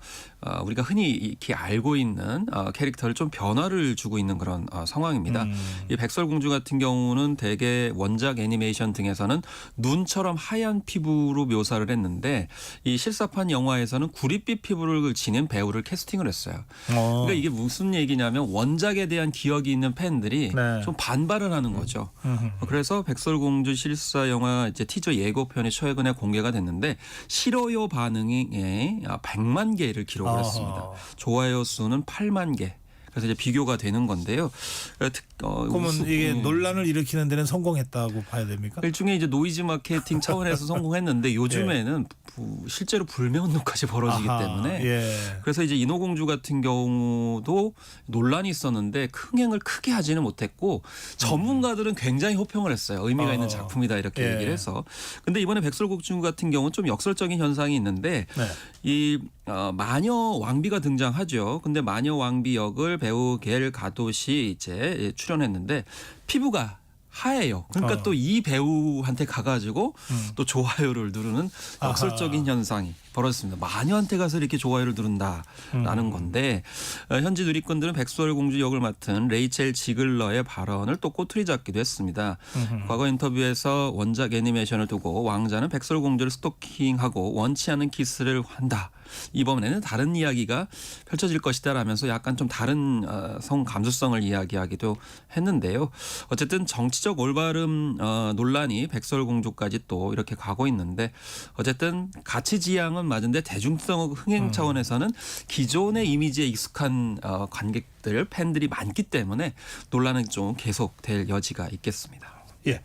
우리가 흔히 이렇게 알고 있는 캐릭터를 좀 변화를 주고 있는 그런 상황입니다. 이 백설공주 같은 경우는 대개 원작 애니메이션 등에서는 눈처럼 하얀 피부로 묘사를 했는데 이 실사판 영화에서는 구릿빛 피부를 지닌 배우를 캐스팅을 했어요. 그러니까 이게 무슨 얘기냐면 원작에 대한 기억이 있는 팬들이 좀 반발을 하는 거죠. 그래서 백설공주 실사 영화 이제 티저 예고편이 최근에 공개가 됐는데 싫어요 반응이 100만 개를 기록을 했습니다. 좋아요 수는 8만 개. 그래서 이제 비교가 되는 건데요. 그러면 이게 논란을 일으키는 데는 성공했다고 봐야 됩니까? 일종의 이제 노이즈 마케팅 차원에서 성공했는데 요즘에는 실제로 불매운동까지 벌어지기 때문에 그래서 이제 인어공주 같은 경우도 논란이 있었는데 흥행을 크게 하지는 못했고 전문가들은 굉장히 호평을 했어요. 의미가 있는 작품이다 이렇게 얘기를 해서. 근데 이번에 백설공주 같은 경우는 좀 역설적인 현상이 있는데 이 마녀 왕비가 등장하죠. 근데 마녀 왕비 역을 배우 겔 가도시 이제 출연했는데 피부가 하얘요. 그러니까 또 이 배우한테 가가지고 또 좋아요를 누르는 역설적인 현상이 벌어졌습니다. 마녀한테 가서 이렇게 좋아요를 누른다라는 건데 현지 누리꾼들은 백설공주 역을 맡은 레이첼 지글러의 발언을 또 꼬투리 잡기도 했습니다. 과거 인터뷰에서 원작 애니메이션을 두고 왕자는 백설공주를 스토킹하고 원치 않은 키스를 한다. 이번에는 다른 이야기가 펼쳐질 것이다 라면서 약간 좀 다른 성 감수성을 이야기하기도 했는데요. 어쨌든 정치적 올바름 논란이 백설공주까지 또 이렇게 가고 있는데 어쨌든 가치 지향은 맞은데 대중성 흥행 차원에서는 기존의 이미지에 익숙한 관객들 팬들이 많기 때문에 논란은 좀 계속될 여지가 있겠습니다. 예.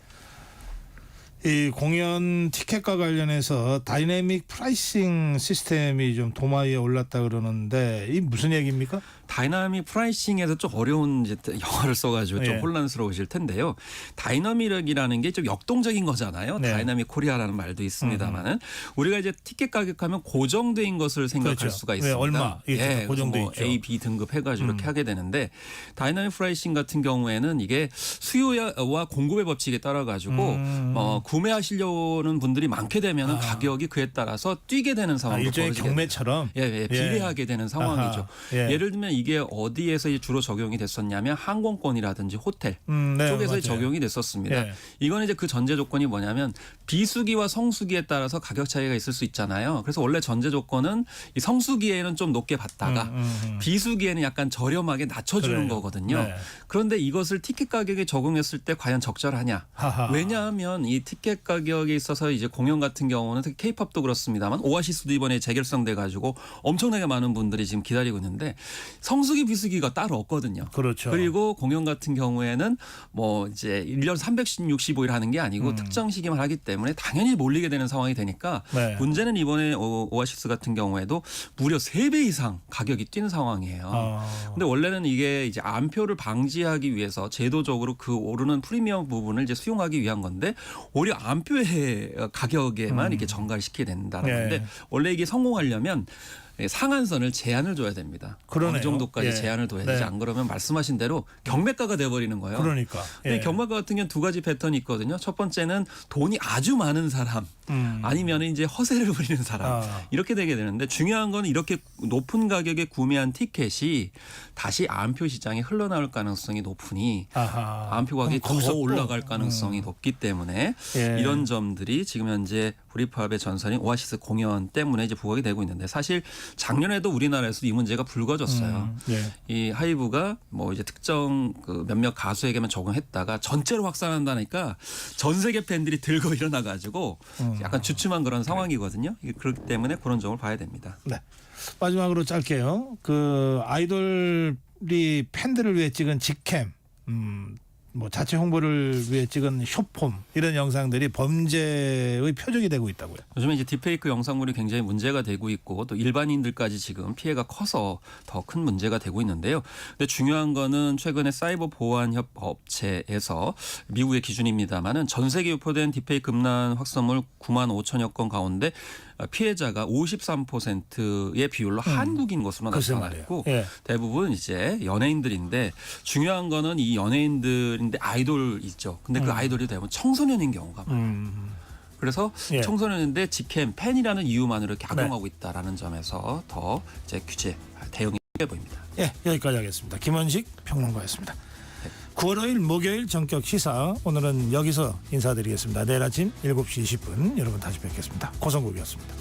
이 공연 티켓과 관련해서 다이내믹 프라이싱 시스템이 좀 도마 위에 올랐다 그러는데 이 무슨 얘기입니까? 다이나믹 프라이싱에서 좀 어려운 이제 영어를 써가지고 좀 예. 혼란스러우실 텐데요. 다이나믹이라는 게 좀 역동적인 거잖아요. 네. 다이나믹 코리아라는 말도 있습니다만은 우리가 이제 티켓 가격하면 고정된 것을 생각할 그렇죠. 수가 네, 있습니다. 얼마 이렇게 예, 고정돼 뭐 있죠. A, B 등급 해가지고 이렇게 하게 되는데 다이나믹 프라이싱 같은 경우에는 이게 수요와 공급의 법칙에 따라 가지고 구매하시려는 분들이 많게 되면 가격이 그에 따라서 뛰게 되는 상황도 일종의 벌어지게 경매처럼 예, 비례하게 되는 상황이죠. 아하, 예. 예를 들면 이게 어디에서 주로 적용이 됐었냐면 항공권이라든지 호텔 네, 쪽에서 맞아요. 적용이 됐었습니다. 예. 이거는 이제 그 전제 조건이 뭐냐면 비수기와 성수기에 따라서 가격 차이가 있을 수 있잖아요. 그래서 원래 전제 조건은 이 성수기에는 좀 높게 받다가 비수기에는 약간 저렴하게 낮춰주는 그래요. 거거든요. 네. 그런데 이것을 티켓 가격에 적용했을 때 과연 적절하냐? 하하. 왜냐하면 이 티켓 가격에 있어서 이제 공연 같은 경우는 특히 K-팝도 그렇습니다만 오아시스도 이번에 재결성돼 가지고 엄청나게 많은 분들이 지금 기다리고 있는데 성수기 비수기가 따로 없거든요. 그렇죠. 그리고 공연 같은 경우에는 뭐 이제 1년 365일 하는 게 아니고 특정 시기만 하기 때문에 당연히 몰리게 되는 상황이 되니까 네. 문제는 이번에 오아시스 같은 경우에도 무려 3배 이상 가격이 뛴 상황이에요. 근데 원래는 이게 이제 암표를 방지하기 위해서 제도적으로 그 오르는 프리미엄 부분을 이제 수용하기 위한 건데 오히려 암표의 가격에만 이렇게 전가시키게 된다는 네. 건데 원래 이게 성공하려면 상한선을 제한을 줘야 됩니다. 그러네요. 어느 정도까지 예. 제한을 둬야 네. 되지 안 그러면 말씀하신 대로 경매가가 돼버리는 거예요. 그러니까. 근데 예. 경매가 같은 경우는 두 가지 패턴이 있거든요. 첫 번째는 돈이 아주 많은 사람 아니면 이제 허세를 부리는 사람 이렇게 되게 되는데 중요한 건 이렇게 높은 가격에 구매한 티켓이 다시 암표 시장에 흘러나올 가능성이 높으니 암표 가격이 더 거기서 또, 올라갈 가능성이 높기 때문에 예. 이런 점들이 지금 현재 브리팝의 전선인 오아시스 공연 때문에 이제 부각이 되고 있는데 사실 작년에도 우리나라에서 이 문제가 불거졌어요. 예. 이 하이브가 뭐 이제 특정 그 몇몇 가수에게만 적용했다가 전체로 확산한다니까 전 세계 팬들이 들고 일어나 가지고 약간 주춤한 그런 상황이거든요. 그렇기 때문에 그런 점을 봐야 됩니다. 네. 마지막으로 짧게요. 그 아이돌이 팬들을 위해 찍은 직캠, 뭐 자체 홍보를 위해 찍은 숏폼 이런 영상들이 범죄의 표적이 되고 있다고요. 요즘에 이제 딥페이크 영상물이 굉장히 문제가 되고 있고 또 일반인들까지 지금 피해가 커서 더 큰 문제가 되고 있는데요. 근데 중요한 거는 최근에 사이버 보안 협 업체에서 미국의 기준입니다만은 전 세계 유포된 딥페이크 음란 확산물 9만 5천여 건 가운데 피해자가 53%의 비율로 한국인 것으로 나타났고 예. 대부분 이제 연예인들인데 중요한 거는 이 연예인들인데 아이돌 있죠. 근데 그 아이돌이 대부분 청소년인 경우가 많아요. 그래서 예. 청소년인데 직캠 팬이라는 이유만으로 이렇게 악용하고 있다라는 점에서 더 이제 규제 대응이 필요해 보입니다. 예, 여기까지 하겠습니다. 김원식 평론가였습니다. 9월 5일 목요일 전격 시사 오늘은 여기서 인사드리겠습니다. 내일 아침 7시 20분 여러분 다시 뵙겠습니다. 고성국이었습니다.